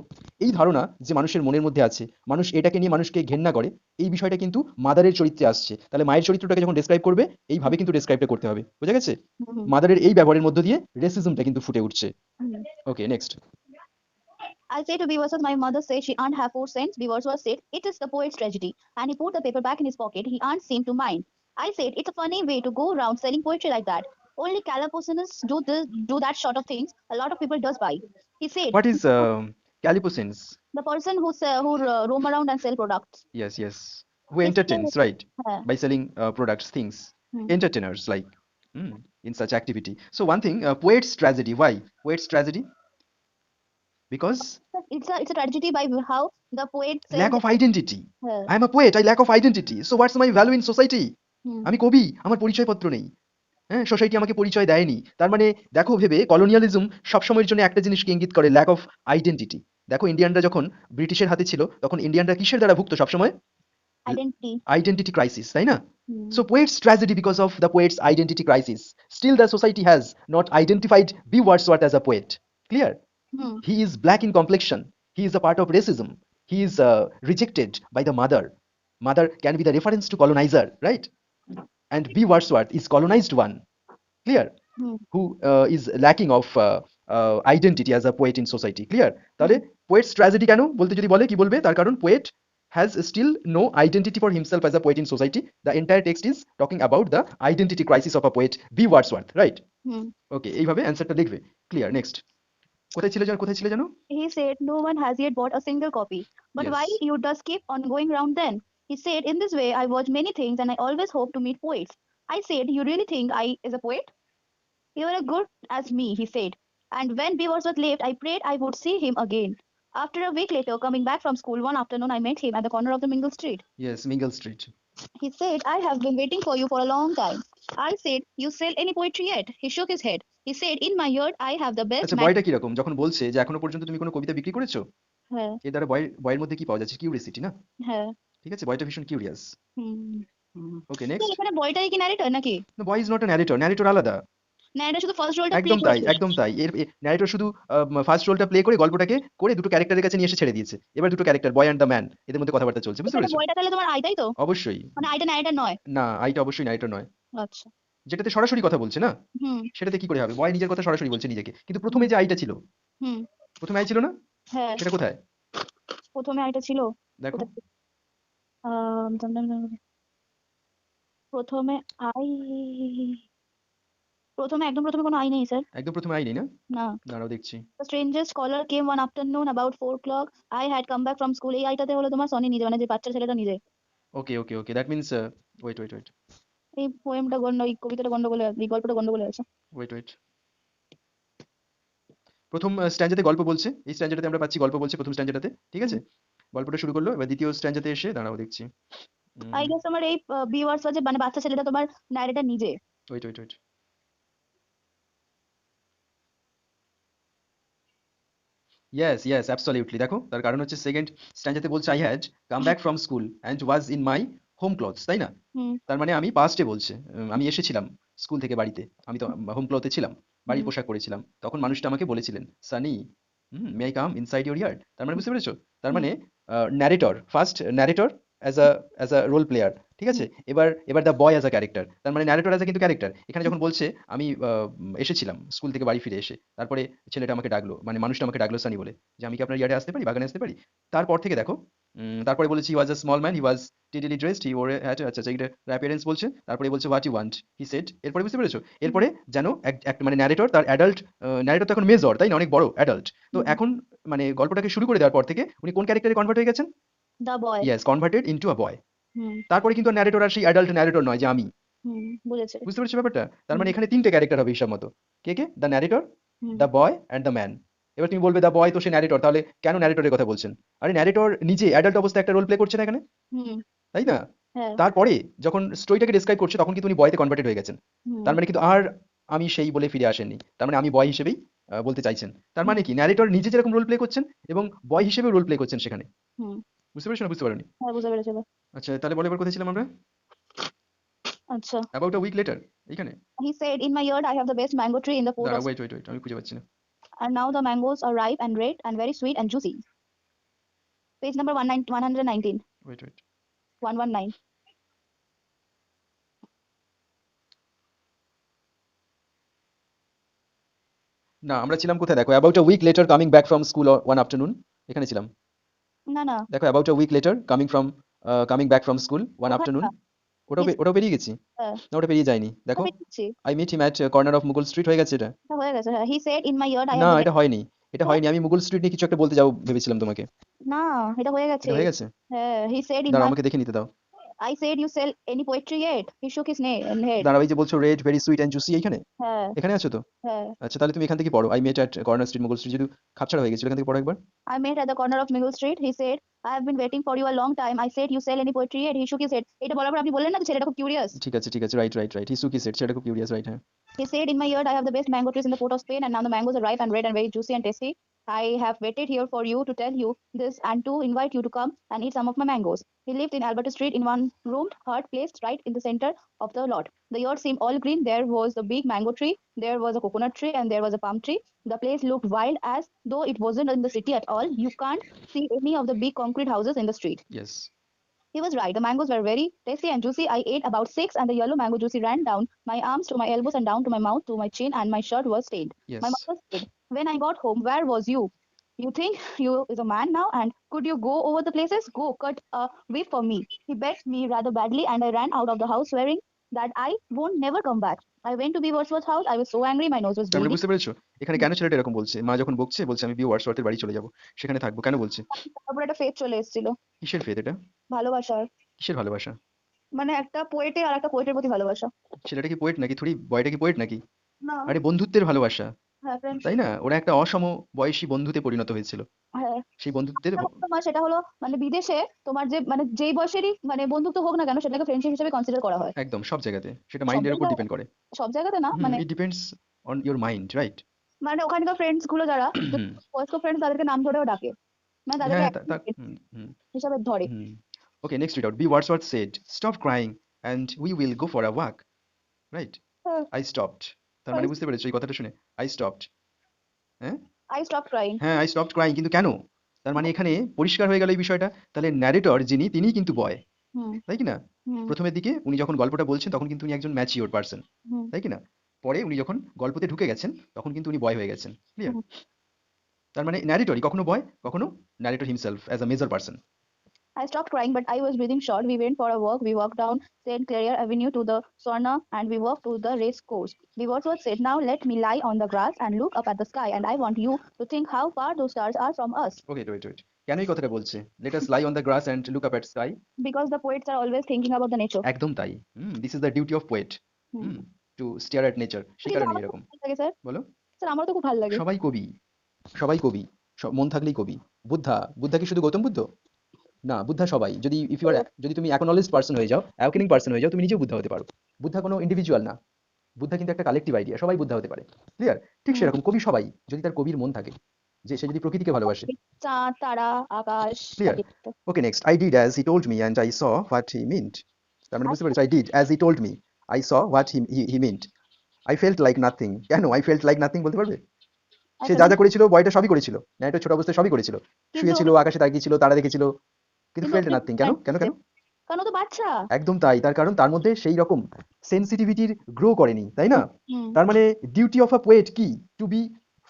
Speaker 1: এই ধারণা যে মানুষের মনের মধ্যে আছে, মানুষ এটাকে নিয়ে মানুষকে ঘেন্না করে, এই বিষয়টা কিন্তু মাদারের চরিত্রে আসছে। তাহলে মায়ের চরিত্রটাকে যখন ডেসক্রাইব করবে এইভাবে কিন্তু ডেসক্রাইবটা করতে হবে, বুঝা গেছে?
Speaker 2: hmm.
Speaker 1: মাদারের এই ব্যবহারের মধ্য দিয়ে রেসিজমটা কিন্তু ফুটে উঠছে।
Speaker 2: Hmm.
Speaker 1: Okay, next.
Speaker 2: I said to B. Wordsworth, my mother said she earned her 4 cents. B. Wordsworth said, it is the poet's tragedy. And he put the paper back in his pocket. He earned seemed to mind. I said, it's a funny way to go around selling poetry like that. Only Calaposinists do that sort of things. A lot of people does buy. He said,
Speaker 1: what is calypsonian?
Speaker 2: the person who roam around and sell products.
Speaker 1: Yes, yes. Who
Speaker 2: He said,
Speaker 1: entertains, right?
Speaker 2: uh,
Speaker 1: By selling products, things.
Speaker 2: hmm.
Speaker 1: Entertainers, like, in such activity. So one thing, poet's tragedy. Why? Poet's tragedy? Because
Speaker 2: It's a tragedy by how the poet
Speaker 1: lack
Speaker 2: sells.
Speaker 1: of identity.
Speaker 2: Uh,
Speaker 1: I am a poet, I lack of identity. So what's my value in society?
Speaker 2: hmm.
Speaker 1: আমি কবি, আমার পরিচয়পত্র নেই। হ্যাঁ, society আমাকে পরিচয় দেয়নি। তার মানে দেখো ভেবে কলোনিয়ালিজম সবসময়ের জন্য একটা জিনিসকে ইঙ্গিত করে, ল্যাক অফ আইডেন্টিটি। দেখো ইন্ডিয়ানরা যখন ব্রিটিশের হাতে ছিল তখন ইন্ডিয়ানরা কিসের দ্বারা ভুগত সবসময়?
Speaker 2: Identity.
Speaker 1: Identity crisis, তাই না?
Speaker 2: Hmm.
Speaker 1: So poet's tragedy because of the poet's identity crisis. Still the society has not identified B. Wordsworth as a poet. Clear?
Speaker 2: Hmm.
Speaker 1: He is black in complexion. He is a part of racism. He is rejected by the mother. Mother can be the reference to colonizer, right? And B. Wordsworth is colonized one. Clear?
Speaker 2: Hmm.
Speaker 1: Who is lacking of identity as a poet in society. Clear? তাহলে poet's tragedy কেন বলতে যদি বলে কি বলবে? তার কারণ poet has still no identity for himself as a poet in society. The entire text is talking about the identity crisis of a poet, B. Wordsworth, right?
Speaker 2: Hmm.
Speaker 1: Okay, এইভাবে অ্যান্সারটা লিখবে। Clear? Next. কোথায় ছিলে জানো?
Speaker 2: He said, no one has yet bought a single copy. But why
Speaker 1: Yes.
Speaker 2: you does keep on going round then? He said, in this way I watch many things and I always hope to meet poets. I said, you really think I is a poet? You are as good as me, he said. And when B. Wordsworth left, I prayed I would see him again. After a week later, coming back from school one afternoon, I met him at the corner of the Mingle Street.
Speaker 1: Yes, Mingle Street.
Speaker 2: He said, I have been waiting for you for a long time. I said, you sell any poetry yet? He shook his head. He said, in my yard, I have the best
Speaker 1: আচ্ছা, বয়টা কিরকম যখন বলছে যে এখনো পর্যন্ত তুমি কোনো কবিতা বিক্রি করেছো?
Speaker 2: হ্যাঁ
Speaker 1: এর দ্বারা বয়ের মধ্যে কি পাওয়া যাচ্ছে? কিউরিয়াসিটি, না?
Speaker 2: হ্যাঁ
Speaker 1: ঠিক আছে, বয়টা ভীষণ কিউরিয়াস। ওকে,
Speaker 2: তো
Speaker 1: নেক্সট।
Speaker 2: এখানে বয়টাই কি ন্যারেটর নাকি?
Speaker 1: না, boy is not a narrator, narrator আলাদা।
Speaker 2: ন্যারেটর শুধু ফার্স্ট রোলটা প্লে
Speaker 1: একদম তাই,
Speaker 2: করেছে।
Speaker 1: একদম তাই। এর ন্যারেটর শুধু ফার্স্ট রোলটা প্লে করে গল্পটাকে করে দুটো ক্যারেক্টারের কাছে নিয়ে এসে ছেড়ে দিয়েছে। এবার দুটো character, boy and the man, এদের মধ্যে কথাবার্তা চলছে, বুঝতে
Speaker 2: এখানে
Speaker 1: পেরেছো?
Speaker 2: বয়টা তাহলে তোমার আই, তাই তো?
Speaker 1: অবশ্যই।
Speaker 2: মানে আইটা ন্যারেটর নয়।
Speaker 1: না, আইটা অবশ্যই ন্যারেটর নয়।
Speaker 2: আচ্ছা।
Speaker 1: যেটাতে সরাসরি কথা বলছে না,
Speaker 2: হুম
Speaker 1: সেটাতে কি করে হবে? বয় নিজের কথা সরাসরি বলছে নিজেকে, কিন্তু প্রথমে যে আইটা ছিল,
Speaker 2: হুম
Speaker 1: প্রথমে আই ছিল না,
Speaker 2: হ্যাঁ
Speaker 1: সেটা কোথায়?
Speaker 2: প্রথমে আইটা ছিল।
Speaker 1: দেখো।
Speaker 2: কোথায়? প্রথমে আই, একদম প্রথমে কোনো আই নেই স্যার।
Speaker 1: একদম প্রথমে আই নেই না?
Speaker 2: না।
Speaker 1: দাঁড়াও দেখছি।
Speaker 2: The strangest caller came one afternoon about 4 o'clock. I had come back from school. এই আইটাতে হলো তোমার সনি নিজে, মানে যে বাচ্চা ছেলেটা নিজে।
Speaker 1: Okay, okay, okay, that means wait, wait, wait,
Speaker 2: এই পোয়েমটা এই কবিতাটা গন্ডগোলে, এই গল্পটা গন্ডগোলে আছে।
Speaker 1: Wait, wait. প্রথম স্ট্যান্জাতে গল্প বলছে, এই স্ট্যান্জাটাতে আমরা পাচ্ছি গল্প বলছে প্রথম স্ট্যান্জাটাতে, ঠিক আছে? গল্পটা শুরু করলো, এবার দ্বিতীয় স্ট্যান্জাতে এসে দাঁড়াও দেখছি।
Speaker 2: আই গেস তোমার এই ভিউয়ার্স যে মানে বাচ্চা ছেলেটা তোমার নারেটর নিজে।
Speaker 1: Wait, wait, wait. Yes, yes, absolutely. দেখো তার কারণ হচ্ছে সেকেন্ড স্ট্যান্জাতে বলছে I had come back from school and was in my home clothes, তাই না?
Speaker 2: হুম
Speaker 1: তার মানে আমি পাস্টে বলছে, আমি এসেছিলাম স্কুল থেকে বাড়িতে, আমি তো হোম ক্লথে ছিলাম, বাড়ির
Speaker 2: হুম
Speaker 1: পোশাক পরেছিলাম, তখন মানুষটা আমাকে বলেছিলেন, sonny, may I come inside your yard. তার মানে বুঝতে পেরেছো? তার
Speaker 2: হুম
Speaker 1: মানে narrator, first narrator as a role player, ঠিক আছে? এবার the boy as a character, তার মানে ন্যারেটর অ্যাজ আ কিন্তু ক্যারেক্টার এখানে যখন বলছে আমি এসেছিলাম স্কুল থেকে বাড়ি ফিরে এসে, তারপরে ছেলেটা আমাকে ডাকলো, মানে মানুষটা আমাকে ডাকলো সানি বলে, যে আমি কি আপনার ইয়ার্ডে আসতে পারি, বাগানে আসতে পারি? তারপর থেকে দেখো, তারপরে বলেছি he was a small man, he was tidily dressed, he ওর হ্যাট, আচ্ছা আচ্ছা, এটা অ্যাপিয়ারেন্স বলছে, তারপরে বলছে what you want he said, এরপরে বুঝতে পেরেছো? এরপরে যেন এক মানে ন্যারেটর তার অ্যাডাল্ট, ন্যারেটর তো এখন মেজর তাই না, অনেক বড় অ্যাডাল্ট, তো এখন মানে গল্পটাকে শুরু করে দেওয়ার পর থেকে উনি কোন ক্যারেক্টারে কনভার্ট হয়ে গেছেন?
Speaker 2: The boy.
Speaker 1: Yes, converted into a boy.
Speaker 2: হুম
Speaker 1: তারপরে কিন্তু ন্যারেটর আর সেই অ্যাডাল্ট ন্যারেটর নয় যে আমি,
Speaker 2: হুম বুঝেছি।
Speaker 1: বুঝতে পেরেছো ব্যাপারটা? তার
Speaker 2: হুম
Speaker 1: মানে এখানে তিনটে ক্যারেক্টার হবে হিসাব মতো। কে কে? The narrator,
Speaker 2: hmm
Speaker 1: the boy and the man. এবার তুমি বলবে দ্য বয় তো সে ন্যারেটর, তাহলে কেন ন্যারেটরের কথা বলছেন? আরে ন্যারেটর নিজে অ্যাডাল্ট অবস্থায় একটা রোল প্লে করছে না এখানে,
Speaker 2: হুম
Speaker 1: তাই না?
Speaker 2: হ্যাঁ
Speaker 1: তারপরে যখন স্টোরিটাকে ডেসক্রাইব করছে তখন কিন্তু উনি বয়তে কনভার্টেড হয়ে গেছেন।
Speaker 2: হুম
Speaker 1: তার মানে কিন্তু আর আমি সেই বলে ফিরে আসেননি, তার মানে আমি বয় হিসেবেই বলতে চাইছেন। তার
Speaker 2: হুম
Speaker 1: মানে কি ন্যারেটর নিজে যেরকম রোল প্লে করছেন এবং বয় হিসেবেও রোল প্লে করছেন সেখানে,
Speaker 2: হুম
Speaker 1: বুঝতে পেরেছো না বুঝতে পারোনি?
Speaker 2: হ্যাঁ বুঝতে পেরেছি এবার।
Speaker 1: আচ্ছা তাহলে বলো এবার কোথায় ছিলাম আমরা?
Speaker 2: আচ্ছা।
Speaker 1: অ্যাবাউট আ উইক লেটার, এইখানে।
Speaker 2: He said, in my yard I have the best mango tree in the port
Speaker 1: দাঁড়া,
Speaker 2: of,
Speaker 1: ওয়েট, আমি খুঁজে পাচ্ছি না।
Speaker 2: and now the mangoes are ripe and red and very sweet and juicy. Page number 119.
Speaker 1: Wait.
Speaker 2: 119.
Speaker 1: না, আমরা ছিলাম কোথায় দেখো, about a week later coming back from school one afternoon, এখানে ছিলাম।
Speaker 2: না না
Speaker 1: দেখো about a week later coming back from school one
Speaker 2: ওখানে
Speaker 1: আফটারনুন,
Speaker 2: না। He said,
Speaker 1: ওটাও পেরিয়ে গেছি?
Speaker 2: হ্যাঁ
Speaker 1: না ওটা পেরিয়ে যায়নি,
Speaker 2: ওটা
Speaker 1: দেখো
Speaker 2: পেয়েছি।
Speaker 1: I meet him at corner of Miguel street, হয়ে গেছে এটা?
Speaker 2: এটা হয়ে গেছে হ্যাঁ। He said, in my yard I
Speaker 1: না
Speaker 2: have the best.
Speaker 1: এটা হয়নি, এটা হয়নি, আমি মুঘল স্ট্রিট নিয়ে কিছু একটা বলতে যাবো ভেবেছিলাম তোমাকে।
Speaker 2: না এটা হয়ে গেছে।
Speaker 1: এটা হয়ে গেছে?
Speaker 2: হ্যাঁ he said in
Speaker 1: দাঁড়াও
Speaker 2: my,
Speaker 1: আমাকে দেখে নিতে দাও।
Speaker 2: I said you sell any poetry yet? He shook his head.
Speaker 1: দাঁড়াও, এই যে বলছো red very sweet and juicy, এইখানে
Speaker 2: হ্যাঁ
Speaker 1: এখানে আছো তো?
Speaker 2: হ্যাঁ।
Speaker 1: আচ্ছা তাহলে তুমি এখান থেকে পড়ো, I met at corner street Mughal street, যেহেতু খাপছাড়া হয়ে গেছিল, এখান থেকে পড়ো একবার।
Speaker 2: I met at the corner of Middle Street. He said, I have been waiting for you a long time. I said, you sell any poetry yet? He shook his head. এটা বলার পর আপনি বললেন না যে ছেলেটা খুব কিউরিয়াস।
Speaker 1: ঠিক আছে, রাইট, হিসুকি সেট, সেটা খুব কিউরিয়াস, রাইট, হ্যাঁ।
Speaker 2: He said, in my yard, I have the best mango trees in the port of Spain, and now the mangoes are ripe and red and very juicy and tasty. I have waited here for you to tell you this and to invite you to come and eat some of my mangoes. He lived in Albert Street in one roomed hut placed right in the center of the lot. The yard seemed all green. There was a big mango tree, there was a coconut tree, and there was a palm tree. The place looked wild as though it wasn't in the city at all. You can't see any of the big concrete houses in the street.
Speaker 1: Yes,
Speaker 2: He was right. The mangoes were very tasty and juicy. I ate about six, and the yellow mango juicy ran down my arms to my elbows and down to my mouth to my chin, and my shirt was stained. My
Speaker 1: yes.
Speaker 2: mother said, when I got home, where was you? You think you is a man now, and could you go over the places? Go, cut a whip for me. He begged me rather badly, and I ran out of the house swearing that I won't never come back. I went to B. Wordsworth's house. I was so angry, my nose was
Speaker 1: তার মানে
Speaker 2: bleeding.
Speaker 1: বুঝতে পেরেছো এখানে কেন ছেলেটা এরকম বলছে? মা যখন বকছে, বলছে আমি বিয়ে ওয়ার্ডসওয়ার্থের বাড়ি চলে যাবো, সেখানে থাকবো, কেন বলছে?
Speaker 2: তারপর একটা ফেথ চলে এসেছিল,
Speaker 1: কিসের ফেদ এটা?
Speaker 2: ভালোবাসার।
Speaker 1: কিসের ভালোবাসা?
Speaker 2: মানে একটা পোয়েটের আর একটা পোয়েটের প্রতি ভালোবাসা।
Speaker 1: ছেলেটা কি পোয়েট নাকি? থুড়ি, বয়টা কি পোয়েট নাকি?
Speaker 2: না।
Speaker 1: আরে বন্ধুত্বের ভালোবাসা,
Speaker 2: হ্যাঁ ফ্রেন্ডশিপ।
Speaker 1: তাই না? ওরা একটা অসম বয়সী বন্ধুতে পরিণত হয়েছিল,
Speaker 2: হ্যাঁ
Speaker 1: সেই বন্ধুত্বের
Speaker 2: তোমার সেটা হলো মানে বিদেশে তোমার যে মানে যেই বয়সেরই মানে বন্ধুত্ব হোক না কেন সেটাকে ফ্রেন্ডশিপ হিসেবে কনসিডার করা হয়।
Speaker 1: একদম সব জায়গাতে, সেটা
Speaker 2: সব
Speaker 1: মাইন্ডের উপর
Speaker 2: জায়গায়,
Speaker 1: ডিপেন্ড করে।
Speaker 2: সব জায়গাতে না মানে
Speaker 1: it depends on your mind, right?
Speaker 2: মানে ওখানকার ফ্রেন্ডস গুলো যারা
Speaker 1: হুম,
Speaker 2: বয়স্ক ফ্রেন্ডস তাদেরকে নাম ধরেও ডাকে, মানে তাদেরকে
Speaker 1: হ্যাঁ,
Speaker 2: একদম friend
Speaker 1: হুম হুম
Speaker 2: হিসাবে ধরে।
Speaker 1: হুম। Okay, next read out. B Wordsworth said, stop crying and we will go for a walk, right? I stopped, তার মানে বুঝতে পেরেছো এই কথাটা শুনে? আই স্টপড, হ্যাঁ
Speaker 2: আই স্টপ ক্রাইং।
Speaker 1: হ্যাঁ, আই স্টপড ক্রাইং, কিন্তু কেন? তার মানে এখানে পরিষ্কার হয়ে গেল এই বিষয়টা, তাহলে ন্যারেটর যিনি, তিনিই কিন্তু বয়,
Speaker 2: হুম
Speaker 1: তাই কি না?
Speaker 2: হুম
Speaker 1: প্রথমের দিকে উনি যখন গল্পটা বলছেন তখন কিন্তু উনি একজন ম্যাচিওর পার্সন,
Speaker 2: হুম
Speaker 1: তাই কি না? পরে উনি যখন গল্পতে ঢুকে গেছেন তখন কিন্তু উনি বয় হয়ে গেছেন, ক্লিয়ার?
Speaker 2: হুম।
Speaker 1: তার মানে ন্যারেটরই কখনো বয়, কখনো narrator himself as a major person.
Speaker 2: I stopped crying, but I was breathing short. We went for a walk. We walked down St. Clair Avenue to the Sorna, and we walked to the race course. The Wordsworth said, now let me lie on the grass and look up at the sky, and I want you to think how far those stars are from us.
Speaker 1: Wait, কেন এই কথাটা বলছে? Let us lie on the grass and look up at sky.
Speaker 2: Because the poets are always thinking about the nature.
Speaker 1: একদম তাই, this is the duty of poet,
Speaker 2: হুম।
Speaker 1: To stare at nature, সেই
Speaker 2: কিন্তু
Speaker 1: কারণে
Speaker 2: আমার খুব
Speaker 1: এরকম।
Speaker 2: ভালো লাগে স্যার।
Speaker 1: বলো।
Speaker 2: স্যার আমারও তো খুব ভালো লাগে।
Speaker 1: সবাই কবি, সবাই কবি, মন থাকলেই কবি। বুদ্ধা কি শুধু গৌতম বুদ্ধ? না, বুদ্ধা সবাই। যদি তুমি অ্যাকনলেজড পার্সন হয়ে যাও, অ্যাওয়েকেনিং পার্সন হয়ে যাও, তুমি নিজেও বুদ্ধা হতে পারো। বুদ্ধা কোনো ইন্ডিভিজুয়াল না, বুদ্ধা কিন্তু একটা কালেকটিভ আইডিয়া, সবাই বুদ্ধা হতে পারে, ক্লিয়ার? ঠিক
Speaker 2: হুম।
Speaker 1: সেরকম কবি সবাই, যদি তার কবির মন থাকে, যে সে যদি প্রকৃতিকে ভালোবাসে,
Speaker 2: চাঁদ, তারা, আকাশ
Speaker 1: ক্লিয়ার?
Speaker 2: সবই তো।
Speaker 1: Okay, next. I did as he told me and I saw what he meant. তার মানে বুঝতে পেরেছো? I did as he told me, I saw what he meant. I felt like nothing, কেন আই ফেল্ট লাইক নাথিং বলতে পারবে? সে যা যা করেছিল, বয়টা সবই করেছিল, ন্যায়টা ছোট অবস্থায় সবই করেছিল,
Speaker 2: কিন্তু
Speaker 1: শুয়েছিল, আকাশে তাকিয়েছিল, তারা দেখেছিল, কিন্তু
Speaker 2: কিন্তু
Speaker 1: ফেল্ট
Speaker 2: ওকে
Speaker 1: নাথিং। কেন কেন কেন
Speaker 2: কারণ ও তো বাচ্চা।
Speaker 1: একদম তাই। তার কারণ তার মধ্যে সেই রকম সেনসিটিভিটির গ্রো করেনি, তাই না?
Speaker 2: হুম
Speaker 1: তার মানে ডিউটি অফ আ পোয়েট কি? To be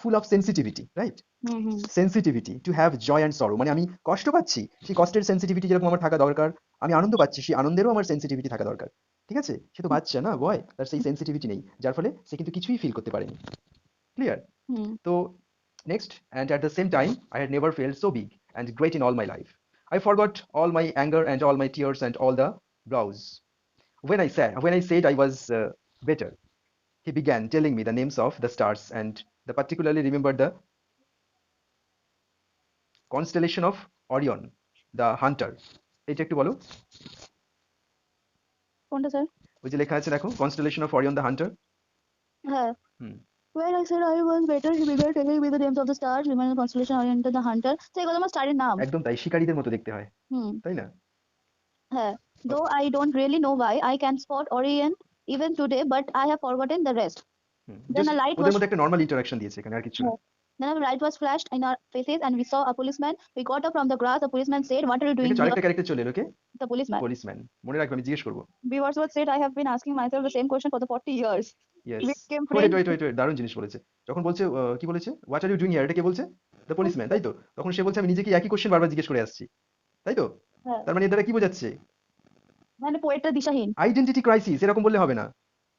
Speaker 1: full of sensitivity, right?
Speaker 2: হুম হুম
Speaker 1: sensitivity, to have joy and sorrow. মানে আমি কষ্ট পাচ্ছি, সেই কষ্টের সেনসিটিভিটি যেরকম আমার থাকা দরকার, আমি আনন্দ পাচ্ছি, সেই আনন্দেরও আমার সেনসিটিভিটি থাকা দরকার। ঠিক আছে? সে তো বাচ্চা না, বয়, তার সেই সেনসিটিভিটি নেই, যার ফলে সে কিন্তু কিছুই ফিল করতে পারেনি। ক্লিয়ার?
Speaker 2: হুম
Speaker 1: তো next, and at the same time, I had never felt so big and great in all my life. I forgot all my anger and all my tears and all the blows. When I said I was better, he began telling me the names of the stars and the particularly remembered the constellation of Orion, the hunter. এটা একটু বলো।
Speaker 2: কোনটা sir?
Speaker 1: ওই যে লেখা আছে দেখো, constellation of Orion the hunter।
Speaker 2: হ্যাঁ।
Speaker 1: হুম,
Speaker 2: When I said I was better, he began telling me the names of the stars, remaining the constellation oriented the hunter. So এগুলো আমার স্টারের নাম।
Speaker 1: একদম তাই, শিকারীদের মতো দেখতে হয়,
Speaker 2: হুম
Speaker 1: তাই না?
Speaker 2: হ্যাঁ। Though I don't really know why, I can spot Orion even today, but I have forgotten the rest. Then
Speaker 1: just
Speaker 2: a light
Speaker 1: ওদের
Speaker 2: was
Speaker 1: মধ্যে একটা নর্মাল ইন্টারাকশন দিয়েছে এখানে, আর কিছু না।
Speaker 2: yeah. Then a light was flashed in our faces, and we saw a policeman. We got up from the grass. The policeman said, "What are you doing
Speaker 1: দেখেছো
Speaker 2: here?"
Speaker 1: আরেকটা character চলে এলো, কে?
Speaker 2: The policeman.
Speaker 1: Policeman. মনে রাখবে, আমি জিজ্ঞেস করবো।
Speaker 2: B. Wordsworth said, "I have been asking myself the same question for the 40 years."
Speaker 1: Yes.
Speaker 2: We became
Speaker 1: wait
Speaker 2: friends.
Speaker 1: Wait wait wait, দারুণ জিনিস বলেছে। যখন বলছে কি বলেছে, what are you doing here, এটা কে বলছে? দ্য পুলিশম্যান, তাই তো? তখন সে বলছে আমি নিজেকে একই কোশ্চেন বারবার জিজ্ঞেস করে আসছি, তাই তো?
Speaker 2: হ্যাঁ।
Speaker 1: তার মানে এর দ্বারা কি বোঝাচ্ছে?
Speaker 2: মানে পোয়েটটা দিশাহীন।
Speaker 1: আইডেন্টিটি ক্রাইসিস, এরকম বললে হবে না।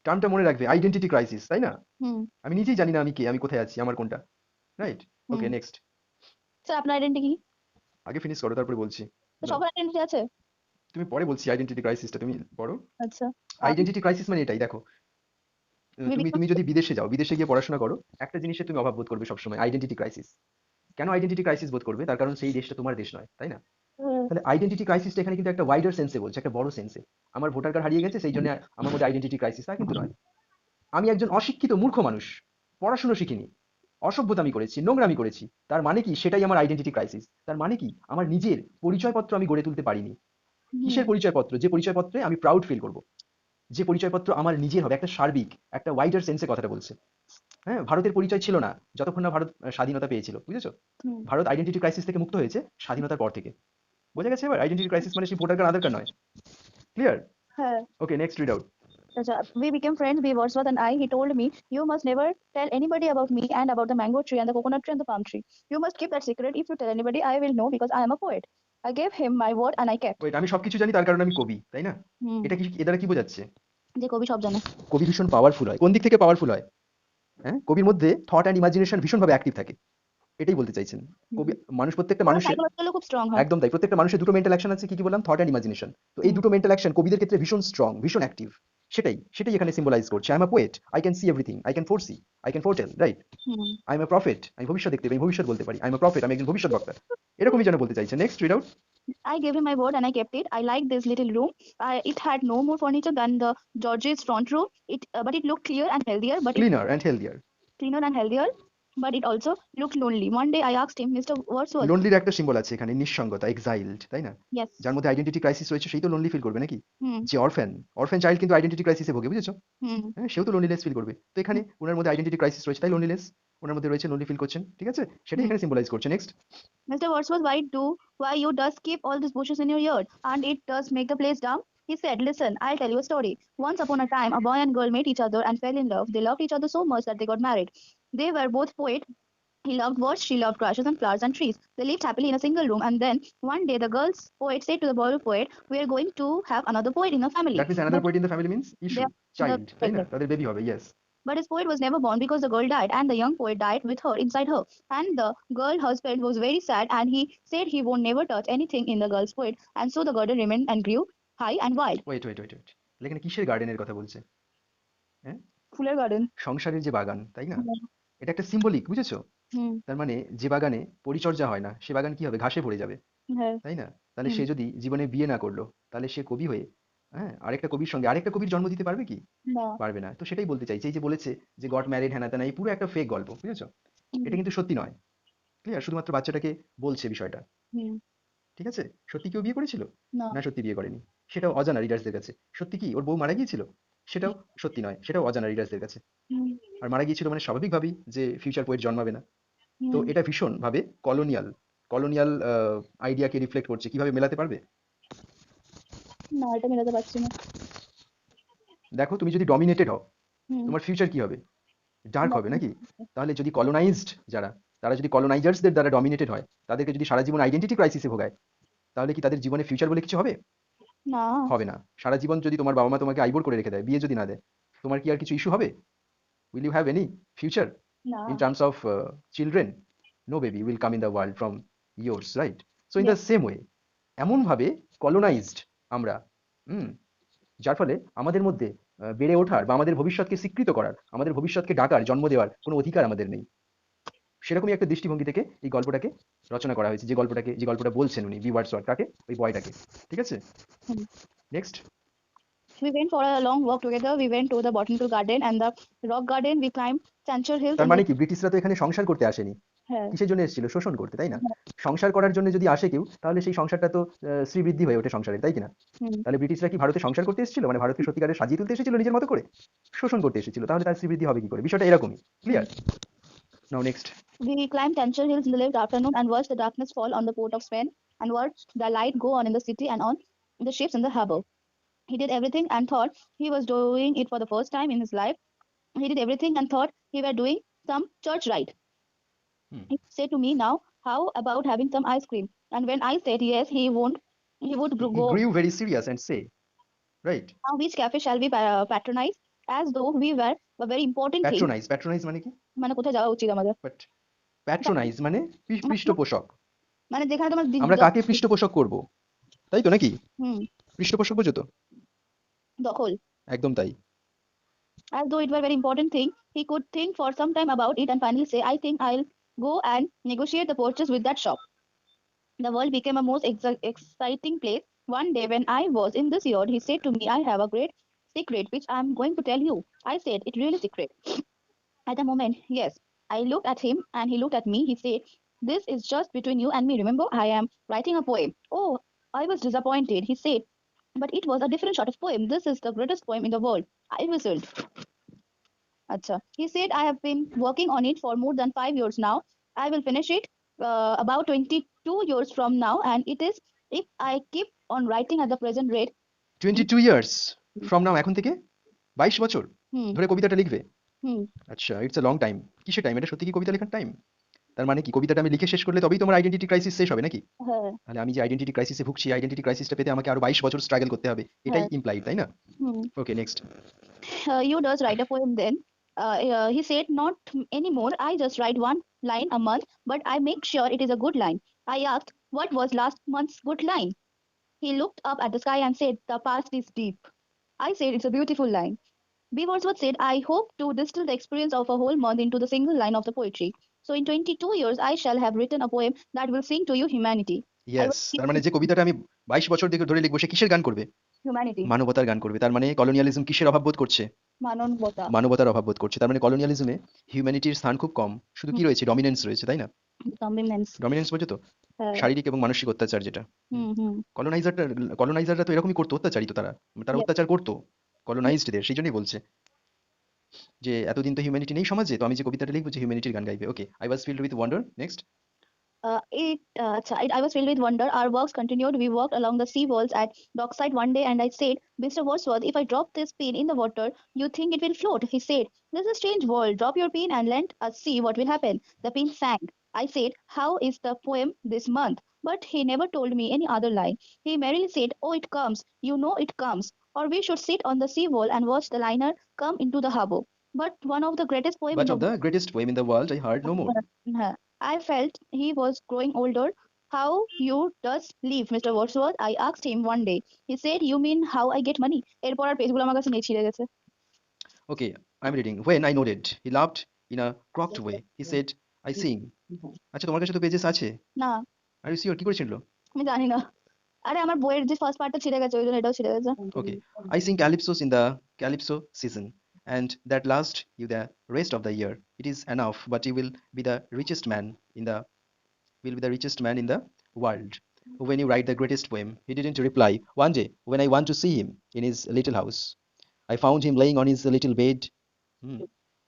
Speaker 1: টার্মটা মনে রাখবে, আইডেন্টিটি ক্রাইসিস, তাই না?
Speaker 2: হুম
Speaker 1: আমি নিজেই জানি না আমি কে, আমি কোথায় আছি, আমার কোনটা, রাইট?
Speaker 2: হুম।
Speaker 1: Okay, next.
Speaker 2: স্যার আপনার আইডেন্টি কি?
Speaker 1: আগে ফিনিশ করো, তারপরে বলছি।
Speaker 2: তো
Speaker 1: দাও,
Speaker 2: সবার আইডেন্টি আছে।
Speaker 1: তুমি পরে বলছি আইডেন্টিটি ক্রাইসিসটা, তুমি পড়ো।
Speaker 2: আচ্ছা।
Speaker 1: আইডেন্টিটি ক্রাইসিস মানে এটাই, দেখো,
Speaker 2: We
Speaker 1: তুমি
Speaker 2: became
Speaker 1: তুমি যদি বিদেশে যাও, বিদেশে গিয়ে পড়াশোনা করো, একটা জিনিসের তুমি অভাব বোধ করবে সবসময়, আইডেন্টিটি ক্রাইসিস। কেন আইডেন্টিটি ক্রাইসিস বোধ করবে? তার কারণ সেই দেশটা তোমার দেশ নয়, তাই না? তাহলে আইডেন্টিটি ক্রাইসিসটা এখানে কিন্তু একটা ওয়াইডার সেন্সে বলছে, একটা বড় সেন্সে। আমার ভোটার কার্ড হারিয়ে গেছে, সেই জন্য আমার মধ্যে আইডেন্টিটি ক্রাইসিস, তা কিন্তু নয়। আমি একজন অশিক্ষিত মূর্খ মানুষ, পড়াশুনো শিখিনি, অসভ্যতামি করেছি, নোংরামি করেছি, তার মানে কি সেটাই আমার আইডেন্টিটি ক্রাইসিস? তার মানে কি আমার নিজের পরিচয়পত্র আমি গড়ে তুলতে পারিনি।
Speaker 2: হুম
Speaker 1: কিসের পরিচয়পত্র? যে পরিচয়পত্রে আমি প্রাউড ফিল করব, যে পরিচয়পত্র আমার নিজের হবে, একটা সার্বিক, একটা ওয়াইডার সেন্সে কথাটা বলছে। হ্যাঁ, ভারতের পরিচয় ছিল না যতক্ষণ না ভারত স্বাধীনতা পেয়েছিল, বুঝেছো?
Speaker 2: হুম।
Speaker 1: ভারত আইডেন্টিটি ক্রাইসিস থেকে মুক্ত হয়েছে স্বাধীনতার পর থেকে। বোঝা গেছে এবার? আইডেন্টিটি ক্রাইসিস মানে সেই ভোটার কার্ড, আধার কার্ড নয়। ক্লিয়ার?
Speaker 2: হ্যাঁ।
Speaker 1: Okay, next, read out.
Speaker 2: We became friends, B. Wordsworth and I. He told me, "You must never tell anybody about me and about the mango tree and the coconut tree and the palm tree. You must keep that secret. If you tell anybody, I will know because I am a poet." I gave him my word and I kept.
Speaker 1: Wait, আমি সবকিছু জানি তার কারণে আমি কবি, তাই না?
Speaker 2: হুম।
Speaker 1: এটা কি, এ দ্বারা কি বোঝাচ্ছে?
Speaker 2: যে কবি সব জানে।
Speaker 1: কবি ভীষণ পাওয়ারফুল হয়। কোন দিক থেকে পাওয়ারফুল হয়? হ্যাঁ, কবির মধ্যে থট অ্যান্ড ইমাজিনেশন ভীষণভাবে অ্যাক্টিভ থাকে, এটাই বলতে চাইছেন। কবি, মানুষ, প্রত্যেকটা
Speaker 2: ওরা
Speaker 1: মানুষের,
Speaker 2: সাইকোলজিক্যালি খুব স্ট্রং হয়।
Speaker 1: একদম তাই, প্রত্যেকটা মানুষের দুটো মেন্টাল অ্যাকশন আছে, কি কি বললাম? Thought and imagination. তো এই
Speaker 2: হুম
Speaker 1: দুটো মেন্টাল অ্যাকশন কবিদের ক্ষেত্রে ভীষণ স্ট্রং, ভীষণ অ্যাক্টিভ। সেটাই সেটাই এখানে সিম্বলাইজ করছে। I am a poet, I can see everything, I can foresee, I can foretell, right?
Speaker 2: Hmm.
Speaker 1: I am a prophet, আমি ভবিষ্যৎ দেখতে পাই, ভবিষ্যৎ বলতে পারি। আই এম আ প্রফেট, আমি একজন ভবিষ্যৎ বক্তা। এরকমই যেন বলতে চাইছে। Next, read out.
Speaker 2: I gave him my word and I kept it. I liked this little room. It had no more furniture than the George's front room. But it looked clear and healthier.
Speaker 1: Cleaner and healthier.
Speaker 2: Cleaner and healthier. But it also looked lonely. One day I asked him, "Mr. Wordsworth."
Speaker 1: লোনলির একটা symbol আছে এখানে, নিঃসঙ্গতা, এক্সাইলড, তাই না?
Speaker 2: Yes.
Speaker 1: যার মধ্যে identity crisis রয়েছে সেই তো লোনলি ফিল করবে নাকি?
Speaker 2: হুম
Speaker 1: যে অরফ্যান, অরফ্যান চাইল্ড কিন্তু আইডেন্টিটি ক্রাইসিসে ভোগে, বুঝেছো?
Speaker 2: হুম
Speaker 1: হ্যাঁ, সেও তো লোনলিনেস ফিল করবে। তো এখানে ওনার মধ্যে আইডেন্টিটি ক্রাইসিস রয়েছে, তাই লোনলিনেস ওনার মধ্যে রয়েছে, লোনলি ফিল করছেন, ঠিক আছে? সেটাই
Speaker 2: হুম।
Speaker 1: এখানে সিম্বলাইজ করছে। Next.
Speaker 2: Mr. Wordsworth, why you does keep all these bushes in your yard, and it does make the place dumb? He said, "Listen, I'll tell you a story. Once upon a time, a boy and girl met each other and fell in love. They loved each other so much that they got married. They were both poets. He loved words, she loved grasses and flowers and trees. They lived happily in a single room, and then one day the girl's poet said to the boy poet, 'We are going to have another poet in our family.'
Speaker 1: That means another
Speaker 2: But
Speaker 1: poet in the family means
Speaker 2: they
Speaker 1: issue,
Speaker 2: are
Speaker 1: child, তাই না?
Speaker 2: pregnant.
Speaker 1: তাদের baby হবে, yes.
Speaker 2: But his poet was never born because the girl died, and the young poet died with her inside her. And the girl husband was very sad, and he said he won't never touch anything in the girl's poet. And so the garden remained and grew high and wild.
Speaker 1: Wait wait wait wait, এখানে কিসের গার্ডেনের কথা বলছে? হ্যাঁ,
Speaker 2: Fuller garden.
Speaker 1: সংসারের যে বাগান, তাই না?
Speaker 2: হুম
Speaker 1: এটা একটা সিম্বলিক, বুঝেছো?
Speaker 2: হুম
Speaker 1: তার মানে যে বাগানে পরিচর্যা হয় না, সে বাগান কি হবে? ঘাসে ভরে যাবে,
Speaker 2: হ্যাঁ
Speaker 1: তাই না? তাহলে
Speaker 2: হুম
Speaker 1: সে যদি জীবনে বিয়ে না করলো, তাহলে সে কবি হয়ে, হ্যাঁ, আরেকটা কবির সঙ্গে আরেকটা কবির জন্ম দিতে পারবে কি?
Speaker 2: না
Speaker 1: পারবে না। তো সেটাই বলতে চাইছি, এই যে বলেছে যে গট ম্যারিড, হ্যানা ত্যানা, এই পুরো একটা ফেক গল্প, বুঝেছো?
Speaker 2: হুম
Speaker 1: এটা কিন্তু সত্যি নয়। ক্লিয়ার? শুধুমাত্র বাচ্চাটাকে বলছে বিষয়টা,
Speaker 2: হুম
Speaker 1: ঠিক আছে? সত্যি কেউ বিয়ে করেছিল?
Speaker 2: না
Speaker 1: না, সত্যি বিয়ে করেনি। সেটাও অজানা রিডার্সদের কাছে। সত্যি কি ওর বউ মারা গিয়েছিল? সেটাও সত্যি নয়, সেটাও অজানা রিডার্সদের কাছে।
Speaker 2: হুম
Speaker 1: আর মারা গিয়েছিল মানে স্বাভাবিকভাবেই যে ফিউচার পোয়েট জন্মাবে না। তো
Speaker 2: হুম
Speaker 1: এটা ভীষণভাবে কলোনিয়াল, কলোনিয়াল আইডিয়াকে রিফ্লেক্ট করছে, কিভাবে মেলাতে পারবে?
Speaker 2: না, এটা মেলাতে পারছি না।
Speaker 1: দেখো, তুমি যদি ডমিনেটেড হও,
Speaker 2: হুম।
Speaker 1: তোমার ফিউচার কি হবে? ডার্ক হবে নাকি?
Speaker 2: dominate.
Speaker 1: তাহলে যদি কলোনাইজড যারা, তারা যদি কলোনাইজার্সদের দ্বারা ডমিনেটেড হয়, তাদেরকে যদি সারা জীবন আইডেন্টিটি ক্রাইসিসে ভোগায়, তাহলে কি তাদের জীবনে ফিউচার বলে কিছু হবে?
Speaker 2: না।
Speaker 1: হবে না। সারা জীবন যদি তোমার বাবা মা তোমাকে আইবুড় করে রেখে দেয়, বিয়ে যদি না দেয়, তোমার কি আর কিছু ইস্যু হবে? Will you have any future
Speaker 2: না।
Speaker 1: in terms of children? No baby will come in the world from yours, right? So in the
Speaker 2: Yes.
Speaker 1: same way, এমনভাবে কলোনাইজড আমরা, হুম, যার ফলে আমাদের মধ্যে বেড়ে ওঠার বা আমাদের ভবিষ্যৎকে স্বীকৃত করার, আমাদের ভবিষ্যৎকে ডাকার, জন্ম দেওয়ার কোনো অধিকার আমাদের নেই। সেরকমই একটা দৃষ্টিভঙ্গি থেকে এই গল্পটাকে রচনা করা হয়েছে, যে গল্পটা বলছেন উনি, বি ওয়ার্ডসওয়ার্থ, কাকে? ওই বয়টাকে। ঠিক আছে,
Speaker 2: হুম।
Speaker 1: Next.
Speaker 2: We went for a long walk together. We went to the botanical garden and the rock garden. We climbed Chanchor Hills
Speaker 1: তার
Speaker 2: in the.
Speaker 1: মানে কি, ব্রিটিশরা তো এখানে সংসার করতে আসেনি,
Speaker 2: হ্যাঁ।
Speaker 1: কিসের জন্য এসেছিল? শোষণ করতে, তাই না?
Speaker 2: হ্যাঁ।
Speaker 1: সংসার করার জন্য যদি আসে কেউ, তাহলে সেই সংসারটা তো শ্রীবৃদ্ধি হয়ে ওঠে সংসারের, তাই কিনা?
Speaker 2: হুম।
Speaker 1: তাহলে ব্রিটিশরা কি ভারতে সংসার করতে এসেছিল, মানে ভারতকে সত্যিকারে সাজিয়ে তুলতে এসেছিল নিজের মতো করে? শোষণ করতে এসেছিল, তাহলে তার শ্রীবৃদ্ধি হবে কি করে? বিষয়টা এরকমই, clear? Now next.
Speaker 2: We climbed Tancher Hills in the late afternoon and watched the darkness fall on the port of Spain and watched the light go on in the city and on the ships in the harbor. He did everything and thought he was doing it for the first time in his life. He did everything and thought he were doing some church rite. He said to me, "Now, how about having some ice cream?" And when I said yes, he would
Speaker 1: He
Speaker 2: go.
Speaker 1: grew very serious and say, right?
Speaker 2: Now, which cafe shall we patronize? As though we were a very important thing.
Speaker 1: Patronise, patronise মানে কি?
Speaker 2: মানে কোথায় যাওয়া উচিত আমাদের?
Speaker 1: But patronise মানে পৃষ্ঠপোষক।
Speaker 2: মানে যেখানে তোমার
Speaker 1: আমরা কাকে পৃষ্ঠপোষক করব, তাই তো নাকি?
Speaker 2: হুম।
Speaker 1: পৃষ্ঠপোষক বোঝো তো?
Speaker 2: দখল।
Speaker 1: একদম তাই।
Speaker 2: As though it were a very important thing, he could think for some time about it and finally say, "I think I'll go and negotiate the purchase with that shop." The world became a most exciting place. One day when I was in this yard, he said to me, "I have a great secret which I'm going to tell you." I said, "It's really secret." At the moment, yes. I looked at him and he looked at me. He said, "This is just between you and me. Remember, I am writing a poem." Oh, I was disappointed. He said, "But it was a different sort of poem. This is the greatest poem in the world." I whistled. Acha. He said, "I have been working on it for more than 5 years now. I will finish it about 22 years from now. And it is, if I keep on writing at the present rate."
Speaker 1: 22 years from now, এখন থেকে 22 বছর
Speaker 2: হুম।
Speaker 1: ধরে কবিতাটা লিখবে?
Speaker 2: হুম।
Speaker 1: আচ্ছা, it's a long time. কিসের time এটা? সত্যি কি কবিতা লেখার টাইম? তার মানে কি, কবিতাটা আমি লিখে শেষ করলে তবেই তোমার আইডেন্টিটি ক্রাইসিস শেষ হবে নাকি?
Speaker 2: হ্যাঁ।
Speaker 1: তাহলে আমি যে আইডেন্টিটি ক্রাইসিসে ভুগছি, আইডেন্টিটি ক্রাইসিসটা পেতে আমাকে আরো 22 বছর স্ট্রাগল করতে হবে, এটাই
Speaker 2: হ্যাঁ।
Speaker 1: ইমপ্লাইড, তাই না?
Speaker 2: Hmm.
Speaker 1: Okay, next.
Speaker 2: You does write a poem then? He said, "Not anymore. I just write one line a month, but I make sure it is a good line." I asked, "What was last month's good line?" He looked up at the sky and said, "The past is deep." I said, "It's a beautiful line." B. Wordsworth said, "I hope to distill the experience of a whole month into the single line of the poetry. So in 22 years, I shall have written a poem that will sing to you humanity." I
Speaker 1: yes,
Speaker 2: was
Speaker 1: তার মানে যে কবিতাটা আমি 22 বছর ধরে লিখবো, সে কিসের গান করবে?
Speaker 2: humanity.
Speaker 1: মানবতার গান করবে। তার মানে কলোনিয়ালিজম কিসের অভাব বোধ করছে?
Speaker 2: মানবতা।
Speaker 1: মানবতার অভাব বোধ করছে। তার মানে কলোনিয়ালিজমে হিউম্যানিটির স্থান খুব কম, শুধু কি রয়েছে? ডমিনেন্স রয়েছে, তাই না?
Speaker 2: Dominance.
Speaker 1: ডমিনেন্স বোঝো তো?
Speaker 2: হ্যাঁ।
Speaker 1: শারীরিক এবং মানসিক অত্যাচার যেটা।
Speaker 2: হুম। হুম।
Speaker 1: কলোনাইজাররা তো এরকমই করতো, অত্যাচারী তো তারা। তারা
Speaker 2: Yes.
Speaker 1: অত্যাচার করতো কলোনাইজডদের, সেই জন্যই বলছে যে এতদিন তো হিউম্যানিটি নেই সমাজে, তো আমি যে কবিতাটা লিখবো যে হিউম্যানিটির গান গাইবে। Okay, I was filled with wonder, next.
Speaker 2: I was filled with wonder. Our walks continued. We walked along the sea walls at dockside one day, and I said, "Mr. Wordsworth, if I drop this pin in the water, you think it will float?" He said, "This is a strange world. Drop your pin and let us see what will happen." The pin sank. I said, "How is the poem this month?" But he never told me any other line. He merely said, "Oh, it comes. You know it comes." Or we should sit on the sea wall and watch the liner come into the harbor. But one of the greatest poem in
Speaker 1: But
Speaker 2: the
Speaker 1: of the greatest poem in the world I heard no more.
Speaker 2: I felt he was growing older. "How you does live, Mr. Wordsworth?" I asked him one day. He said, "You mean how I get money?" এরপর আর পেজগুলো আমার কাছে নেই, ছিঁড়ে গেছে।
Speaker 1: Okay, I'm reading. When I nodded, he laughed in a crocked way. He said, I sing. আচ্ছা, তোমার কাছে তো পেজেস আছে।
Speaker 2: না,
Speaker 1: আর ইউ শিওর? কি করে ছিল?
Speaker 2: আমি জানি না। আরে আমার বইয়ের যে ফার্স্ট পার্টটা ছিঁড়ে গেছে, ওই জন্য এটাও ছিঁড়ে গেছে।
Speaker 1: Okay, I sing calypsos in the calypso season, and that lasts you the rest of the year. It is enough, but you will be the richest man in the world when you write the greatest poem. He didn't reply. One day, when I want to see him in his little house, I found him laying on his little bed. Hmm.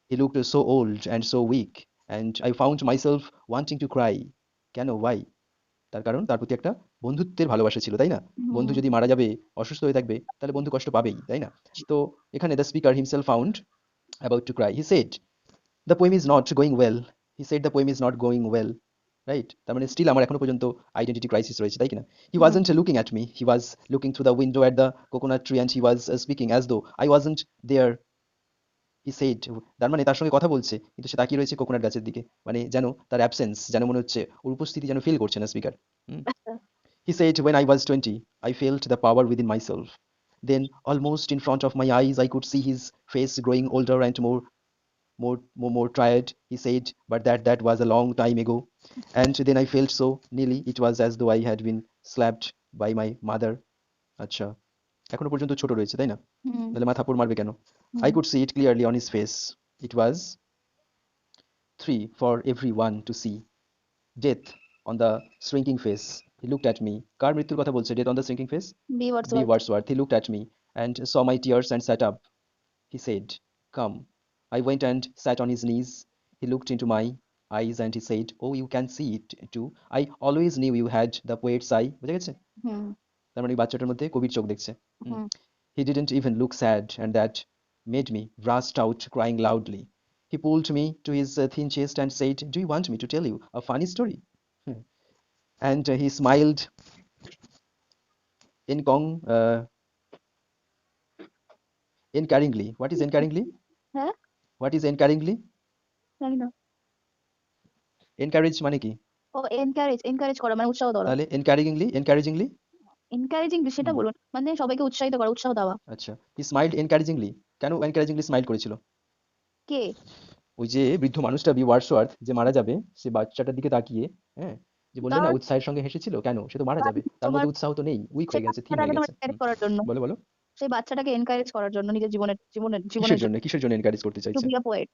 Speaker 1: He looked so old and so weak, and I found myself wanting to cry. Cano, why? তার কারণ তার প্রতি একটা বন্ধুত্বের ভালোবাসা ছিল, তাই না? বন্ধু যদি মারা যাবে, অসুস্থ হয়ে থাকবে, তাহলে বন্ধু কষ্ট পাবেই, তাই না? তো এখানে the speaker himself found about to cry. He said, the poem is not going well. He said the poem is not going well. Right? তার মানে স্টিল আমার এখনো পর্যন্ত আইডেন্টিটি ক্রাইসিস রয়েছে, তাই কিনা? He wasn't looking at me. He was looking through the window at the coconut tree and he was speaking as though I wasn't there. He said, তার মানে তার সঙ্গে কথা বলছে কিন্তু সে তাকিয়ে রয়েছে কোকোনাট গাছের দিকে, মানে যেন তার অ্যাবসেন্স, যেন মনে হচ্ছে ওর উপস্থিতি যেন ফিল করছে না speaker. He said, when I was 20, I felt the power within myself. Then, almost in front of my eyes, I could see his face growing older and more tired. He said, but that was a long time ago. And then I felt so nearly, it was as though I had been slapped by my mother. আচ্ছা, এখনো পর্যন্ত ছোট রয়েছে, তাই না? তাহলে মা থাপ্পড় মারবে কেন? I could see it clearly on his face. It was three for everyone to see. Death on the shrinking face. He looked at me. কার মৃত্যুর কথা বলছে? Death on the shrinking face?
Speaker 2: B.
Speaker 1: B.
Speaker 2: Wordsworth.
Speaker 1: Wordsworth. He looked at me and saw my tears and sat up. He said, come. I went and sat on his knees. He looked into my eyes and he said, oh, you can see it too. I always knew you had the poet's eye. বুঝে গেছে? তার মানে বাচ্চাটার মধ্যে কবির চোখ দেখছে। He didn't even look sad, and that made me burst out crying loudly. He pulled me to his thin chest and said, do you want me to tell you a funny story? And he smiled encouragingly. What is encouragingly?
Speaker 2: হ্যাঁ,
Speaker 1: What is encouragingly?
Speaker 2: জানি না।
Speaker 1: Encourage মানে কি?
Speaker 2: ও encourage করা মানে উৎসাহ দেওয়া।
Speaker 1: তাহলে encouragingly?
Speaker 2: এনকারেজিং সেটা বলুন, মানে সবাইকে উৎসাহিত করা, উৎসাহ দেওয়া।
Speaker 1: আচ্ছা, he smiled encouragingly. কেন encouragingly স্মাইল করেছিল?
Speaker 2: কে?
Speaker 1: ওই যে বৃদ্ধ মানুষটা বি ওয়ার্ডসওয়ার্থ যে মারা যাবে, সে বাচ্চাটার দিকে তাকিয়ে, হ্যাঁ, যে বললে না
Speaker 2: কারণ
Speaker 1: উৎসাহের সঙ্গে হেসেছিল, কেন? সে তো মারা যাবে, তার
Speaker 2: তোমার
Speaker 1: মধ্যে উৎসাহ তো নেই, উইক
Speaker 2: সেই
Speaker 1: হয়ে গেছে, থিন হয়ে
Speaker 2: বাচ্চাটাকে তোমার
Speaker 1: গেছে।
Speaker 2: এনকারেজ করার জন্য,
Speaker 1: বলো বলো,
Speaker 2: সেই বাচ্চাটাকে এনকারেজ করার জন্য নিজের জীবনের জীবনের জীবনের
Speaker 1: কিসের জন্য এনকারেজ করতে
Speaker 2: টু
Speaker 1: চাইছে?
Speaker 2: Be a poet.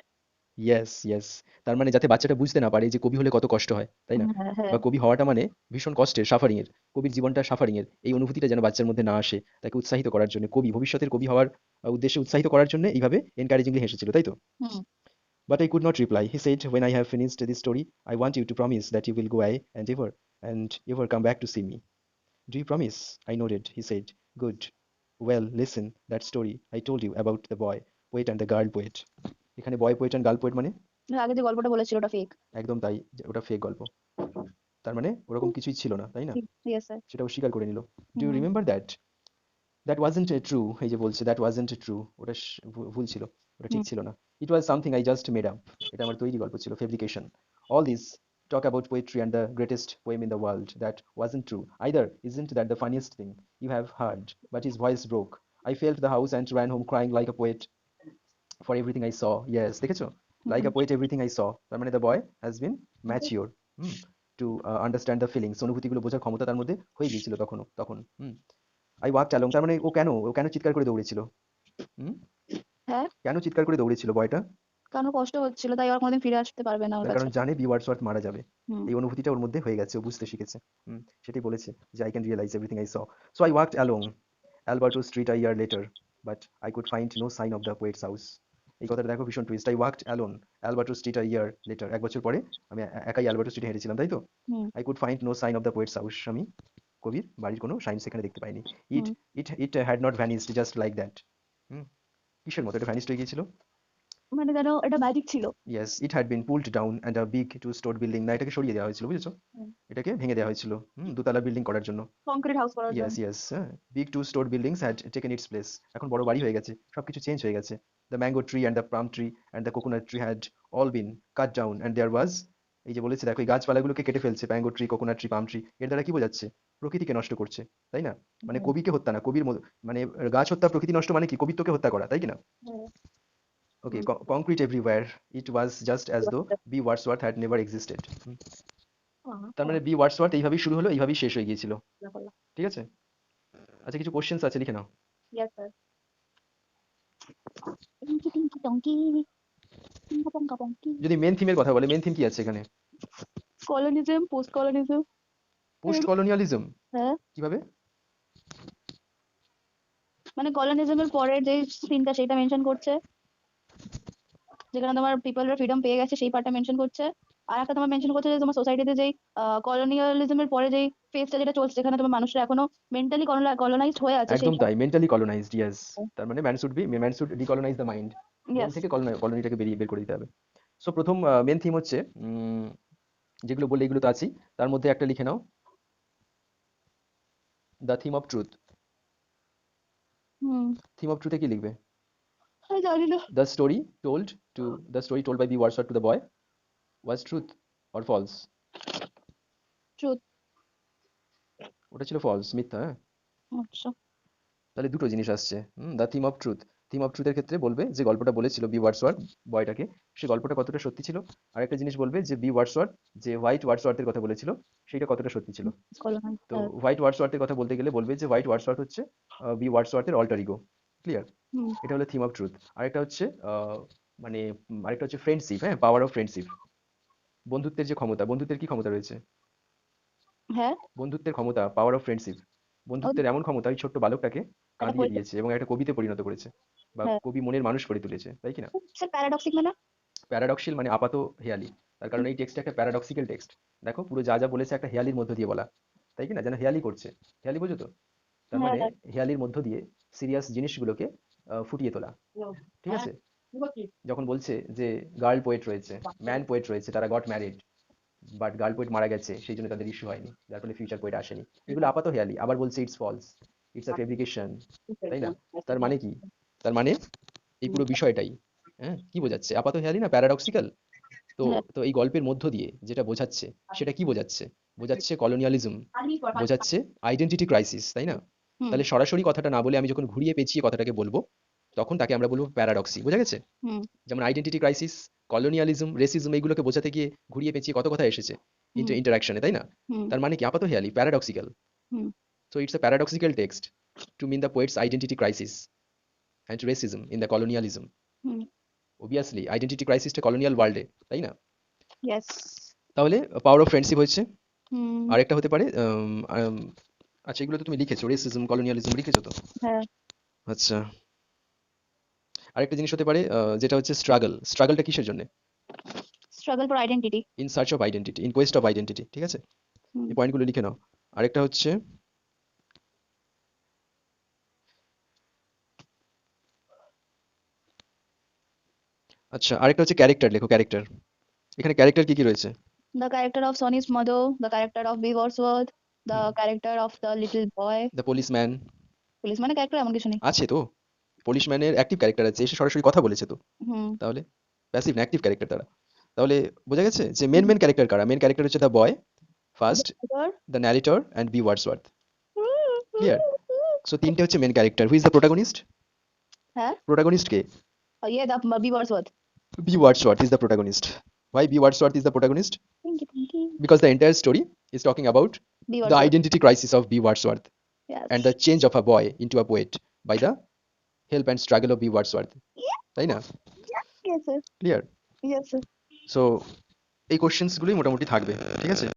Speaker 1: ইয়েস, তার মানে যাতে বাচ্চাটা বুঝতে না পারে যে কবি হলে কত কষ্ট হয়, তাই না?
Speaker 2: হ্যাঁ, হ্যাঁ।
Speaker 1: বা কবি হওয়াটা মানে ভীষণ কষ্টের, সাফারিং এর, কবির জীবনটা সাফারিং এর, এই অনুভূতিটা যেন বাচ্চার মধ্যে না আসে, তাকে উৎসাহিত করার জন্য, কবি ভবিষ্যতের কবি হওয়ার উদ্দেশ্যে উৎসাহিত করার জন্য এইভাবে এনকারেজিংলি হেসেছিল, তাই তো?
Speaker 2: হুম।
Speaker 1: But I could not reply. He said, when I have finished this story, I want you to promise that you will go away and ever come back to see me. Do you promise? I nodded. He said, good. Well, listen, that story I told you about the boy poet and the girl poet. এখানে boy poet and girl poet মানে
Speaker 2: আগে যে গল্পটা বলেছিল ওটা fake.
Speaker 1: একদম তাই, ওটা ফেক গল্প। তার মানে ওরকম কিছুই ছিল না, তাই না?
Speaker 2: Yes sir.
Speaker 1: সেটা ও স্বীকার করে নিল। Do you remember that? That wasn't true. এই যে বলছে that wasn't true, ওটা ভুল ছিল, ওটা ঠিক ছিল না। It was something I just made up. এটা আমার তৈরি গল্প ছিল, fabrication. All this talk about poetry and the greatest poem in the world, that wasn't true either. Isn't that the funniest thing you have heard? But his voice broke. I felt the house and ran home crying like a poet for everything I saw. Yes, দেখেছো? Like a poet, everything I saw. তার মানে the boy has been mature to understand the feelings. অনুভূতিগুলো বোঝার ক্ষমতা তার মধ্যে হয়ে গিয়েছিল তখন। I walked along. তার মানে ও কেন চিৎকার করে দৌড়েছিল? হুম?
Speaker 2: হ্যাঁ,
Speaker 1: কেন চিৎকার করে দৌড়েছিল বয়টা?
Speaker 2: কারণ কষ্ট হচ্ছিল, তাই আর কোনোদিন ফিরে আসতে পারবে না ওর
Speaker 1: তার
Speaker 2: কাছে।
Speaker 1: কারণ জানে বি ওয়ার্ডসওয়ার্থ মারা যাবে।
Speaker 2: হুম।
Speaker 1: এই অনুভূতিটা ওর মধ্যে হয়ে গেছে, ও বুঝতে শিখেছে। সেটাই বলেছে যে I can realize everything I saw. So I walked along Alberto Street a year later, but I could find no sign of the poet's house. এই কথাটা দেখো, ভীষণ twist. I walked alone Alberto Street a year later. এক বছর পরে আমি একাই Alberto স্ট্রিটে হেঁটেছিলাম, তাই তো? I could find no sign of the poet's house. আমি কবির বাড়ির কোনো সাইন সেখানে দেখতে পাইনি। It it had not vanished just like that. হুম, কিসের মতো এটা ভ্যানিশড হয়ে গিয়েছিল?
Speaker 2: মানে যেন এটা ম্যাজিক ছিল।
Speaker 1: Yes, it had been pulled down and a big two-story building, না এটাকে সরিয়ে দেওয়া হয়েছিল, বুঝেছো? এটাকে ভেঙে দেওয়া হয়েছিল দোতলা বিল্ডিং করার জন্য।
Speaker 2: কংক্রিট হাউস করার জন্য।
Speaker 1: Yes, হ্যাঁ, big two-story buildings had taken its place. এখন বড় বাড়ি হয়ে গেছে, সবকিছু চেঞ্জ হয়ে গেছে। The mango tree and the palm tree and the coconut tree had all been cut down and there was, এই যে বলেছে দেখো, এই গাছপালাগুলোকে কেটে ফেলছে, mango tree, coconut tree, palm tree, এর দ্বারা কি বোঝাচ্ছে? প্রকৃতিকে নষ্ট করছে, তাই না? মানে কবিকে হত্যা না, মানে গাছ হত্যা, প্রকৃতি নষ্ট মানে কি? কবিত্বকে হত্যা করা, তাই কিনা? Okay, concrete everywhere. It was just as though B. Wordsworth had never existed. তার মানে বি ওয়ার্ডসওয়ার্থ এইভাবেই শুরু হলো, এইভাবেই শেষ হয়ে গিয়েছিল। ঠিক আছে? আচ্ছা, কিছু কোশ্চেন্স আছে, লিখে নাও।
Speaker 2: Yes sir. টিঙ্কি টিঙ্কি টঙ্কি, টিঙ্কা পঙ্কা পঙ্কি।
Speaker 1: যদি মেন থিমের কথা বলে, মেন থিম কি আছে এখানে?
Speaker 2: Colonism, post colonism.
Speaker 1: Post colonialism.
Speaker 2: হ্যাঁ,
Speaker 1: কিভাবে?
Speaker 2: মানে কলোনিজমের পরের যে সিনটা সেটা মেনশন করছে, যেখানে তোমার পিপলরা ফ্রিডম পেয়ে গেছে সেই পার্টটা মেনশন করছে। আর একটা তোমার মেনশন করছে যে তোমার সোসাইটিতে যেই কলোনিয়ালিজমের পরে যেই ফেজটা যেটা চলছে, যেখানে তোমার মানুষরা এখনো মেন্টালি কলোনাইজড হয়ে আছে সেই
Speaker 1: একদম তাই, মেন্টালি কলোনাইজড, ইয়েস। তার মানে man should decolonise the mind. Brain
Speaker 2: yes.
Speaker 1: থেকে কলোনিটাকে বের করে দিতে হবে। সো প্রথম মেন থিম হচ্ছে যেগুলো বললে এগুলো তো আছেই, তার মধ্যে একটা লিখে নাও, the theme of truth.
Speaker 2: Hmm.
Speaker 1: Theme of ট্রুথে কি লিখবে?
Speaker 2: আমি জানি না।
Speaker 1: The story told to the story told by B Wordsworth to the boy was truth or false?
Speaker 2: Truth.
Speaker 1: ওটা ছিল ফলস, মিথ্যা, হ্যাঁ।
Speaker 2: আচ্ছা।
Speaker 1: তাহলে দুটো জিনিস আসছে। The theme of truth, theme of ট্রুথের ক্ষেত্রে বলবে যে গল্পটা বলেছিল বি ওয়ার্ডসওয়ার্থ বয়টাকে, সে গল্পটা কতটা সত্যি ছিল। আর একটা জিনিস বলবে যে বি ওয়ার্ডসওয়ার্থ যে হোয়াইট ওয়ার্ডসওয়ার্থের কথা বলেছিল সেটা কতটা সত্যি ছিল।
Speaker 2: কলোনাইজ।
Speaker 1: তো হোয়াইট ওয়ার্ডসওয়ার্থের কথা বলতে গেলে বলবে যে হোয়াইট ওয়ার্ডসওয়ার্থ হচ্ছে বি ওয়ার্ডসওয়ার্থের অল্টার ইগো। ক্লিয়ার?
Speaker 2: হুম।
Speaker 1: এটা হলো থিম অফ ট্রুথ। আরেকটা হচ্ছে মানে আরেকটা হচ্ছে ফ্রেন্ডশিপ, হ্যাঁ, পাওয়ার অফ ফ্রেন্ডশিপ। বন্ধুত্বের যে ক্ষমতা, বন্ধুত্বের কি ক্ষমতা রয়েছে?
Speaker 2: হ্যাঁ।
Speaker 1: বন্ধুত্বের ক্ষমতা, পাওয়ার অফ ফ্রেন্ডশিপ।
Speaker 2: ও,
Speaker 1: বন্ধুত্বের এমন ক্ষমতা ওই ছোট্ট বালকটাকে
Speaker 2: একটা
Speaker 1: কাঁদিয়ে
Speaker 2: বই।
Speaker 1: দিয়েছে এবং একটা কবিতে পরিণত করেছে, বা
Speaker 2: হ্যাঁ।
Speaker 1: কবি মনের মানুষ করে তুলেছে, তাই কি না?
Speaker 2: স্যার প্যারাডক্সিক মানে?
Speaker 1: প্যারাডক্সিল মানে আপাত হেয়ালি। তার কারণ এই টেক্সটটা একটা প্যারাডক্সিক্যাল টেক্সট। দেখো পুরো যা যা বলেছে একটা হেয়ালির মধ্য দিয়ে বলা, তাই কি না? যেন হেয়ালি করছে। হেয়ালি বোঝো তো? তার
Speaker 2: হ্যাঁ।
Speaker 1: মানে হেয়ালির মধ্য দিয়ে সিরিয়াস জিনিসগুলোকে ফুটিয়ে তোলা। ঠিক
Speaker 2: হ্যাঁ।
Speaker 1: আছে? যখন বলছে যে গার্ল পোয়েট রয়েছে, ম্যান পোয়েট রয়েছে, তারা got married, but girl poet মারা গেছে, সেই জন্য তাদের ইস্যু হয়নি, যার ফলে ফিউচার পোয়েট আসেনি। এগুলো আপাত হেয়ালি। আবার বলছে it's false, it's a fabrication, তাই না? তার মানে কি? তার মানে এই পুরো বিষয়টাই, হ্যাঁ, কি বোঝাচ্ছে? আপাত হেয়ালি না প্যারাডক্সিক্যাল? তো
Speaker 2: হ্যাঁ।
Speaker 1: তো এই গল্পের মধ্য দিয়ে যেটা বোঝাচ্ছে সেটা কি বোঝাচ্ছে? বোঝাচ্ছে কলোনিয়ালিজম, বোঝাচ্ছে আইডেন্টিটি ক্রাইসিস, তাই না?
Speaker 2: হুম।
Speaker 1: তাহলে সরাসরি কথাটা না বলে আমি যখন ঘুরিয়ে পেঁচিয়ে কথাটাকে বলবো, তখন তাকে আমরা বলবো প্যারাডক্সি। বোঝা গেছে?
Speaker 2: হুম।
Speaker 1: যেমন আইডেন্টিটি ক্রাইসিস, কলোনিয়ালিজম, রেসিজম, এইগুলোকে বোঝাতে গিয়ে ঘুরিয়ে পেঁচিয়ে কত কথা এসেছে
Speaker 2: হুম।
Speaker 1: ইন্টারাকশনে, তাই না?
Speaker 2: হুম।
Speaker 1: তার মানে কি? আপাত হেয়ালি, paradoxical.
Speaker 2: Hmm.
Speaker 1: So it's a paradoxical text to mean the poet's identity crisis and racism in the colonialism.
Speaker 2: Hmm.
Speaker 1: Obviously, identity crisis টা colonial world এ, তাই না?
Speaker 2: ইয়েস।
Speaker 1: তাহলে পাওয়ার অফ ফ্রেন্ডশিপ হচ্ছে।
Speaker 2: হুম।
Speaker 1: আরেকটা হতে পারে আচ্ছা, এগুলো তো তুমি লিখেছো, রেসিজম, কলোনিয়ালিজম লিখেছো তো?
Speaker 2: হ্যাঁ।
Speaker 1: আচ্ছা, আরেকটা জিনিস হতে পারে যেটা হচ্ছে স্ট্রাগল। স্ট্রাগলটা কিসের জন্য?
Speaker 2: Struggle for identity.
Speaker 1: In search of identity, in Quest of identity. ঠিক আছে?
Speaker 2: হুম।
Speaker 1: এই পয়েন্টগুলো লিখে নাও। আরেকটা হচ্ছে আচ্ছা, আরেকটা হচ্ছে ক্যারেক্টার লেখো, ক্যারেক্টার। এখানে ক্যারেক্টার কি কি রয়েছে?
Speaker 2: The character of Sonny's mother, the character of B. Wordsworth, the character of the little boy.
Speaker 1: The policeman
Speaker 2: police মানে ক্যারেক্টার এমন কিছু নেই।
Speaker 1: আছে তো। পুলিশম্যানের অ্যাক্টিভ ক্যারেক্টার আছে, এসে সরাসরি কথা বলেছে তো।
Speaker 2: হুম।
Speaker 1: তাহলে প্যাসিভ না, অ্যাক্টিভ ক্যারেক্টার তারা। তাহলে বোঝা গেছে যে
Speaker 2: হুম।
Speaker 1: মেন ক্যারেক্টার কারা? মেন ক্যারেক্টার হচ্ছে the boy first,
Speaker 2: The
Speaker 1: the narrator and B Wordsworth. Clear?
Speaker 2: character.
Speaker 1: So তিনটে হচ্ছে main character. Who is the protagonist?
Speaker 2: হ্যাঁ।
Speaker 1: প্রোটাগনিস্ট কে?
Speaker 2: Yeah, the B. Wordsworth.
Speaker 1: B Wordsworth is the protagonist. Why B Wordsworth is the protagonist?
Speaker 2: Thank you, thank you.
Speaker 1: Because the entire story is talking about
Speaker 2: B.
Speaker 1: the
Speaker 2: Wordsworth.
Speaker 1: identity crisis of B. Wordsworth
Speaker 2: Yes.
Speaker 1: and the change of a boy into a poet by the help and struggle of B. Wordsworth.
Speaker 2: Yeah.
Speaker 1: তাই না?
Speaker 2: Yes, sir.
Speaker 1: Clear?
Speaker 2: Yes, sir.
Speaker 1: So এই questions গুলোই মোটামুটি থাকবে। ঠিক আছে?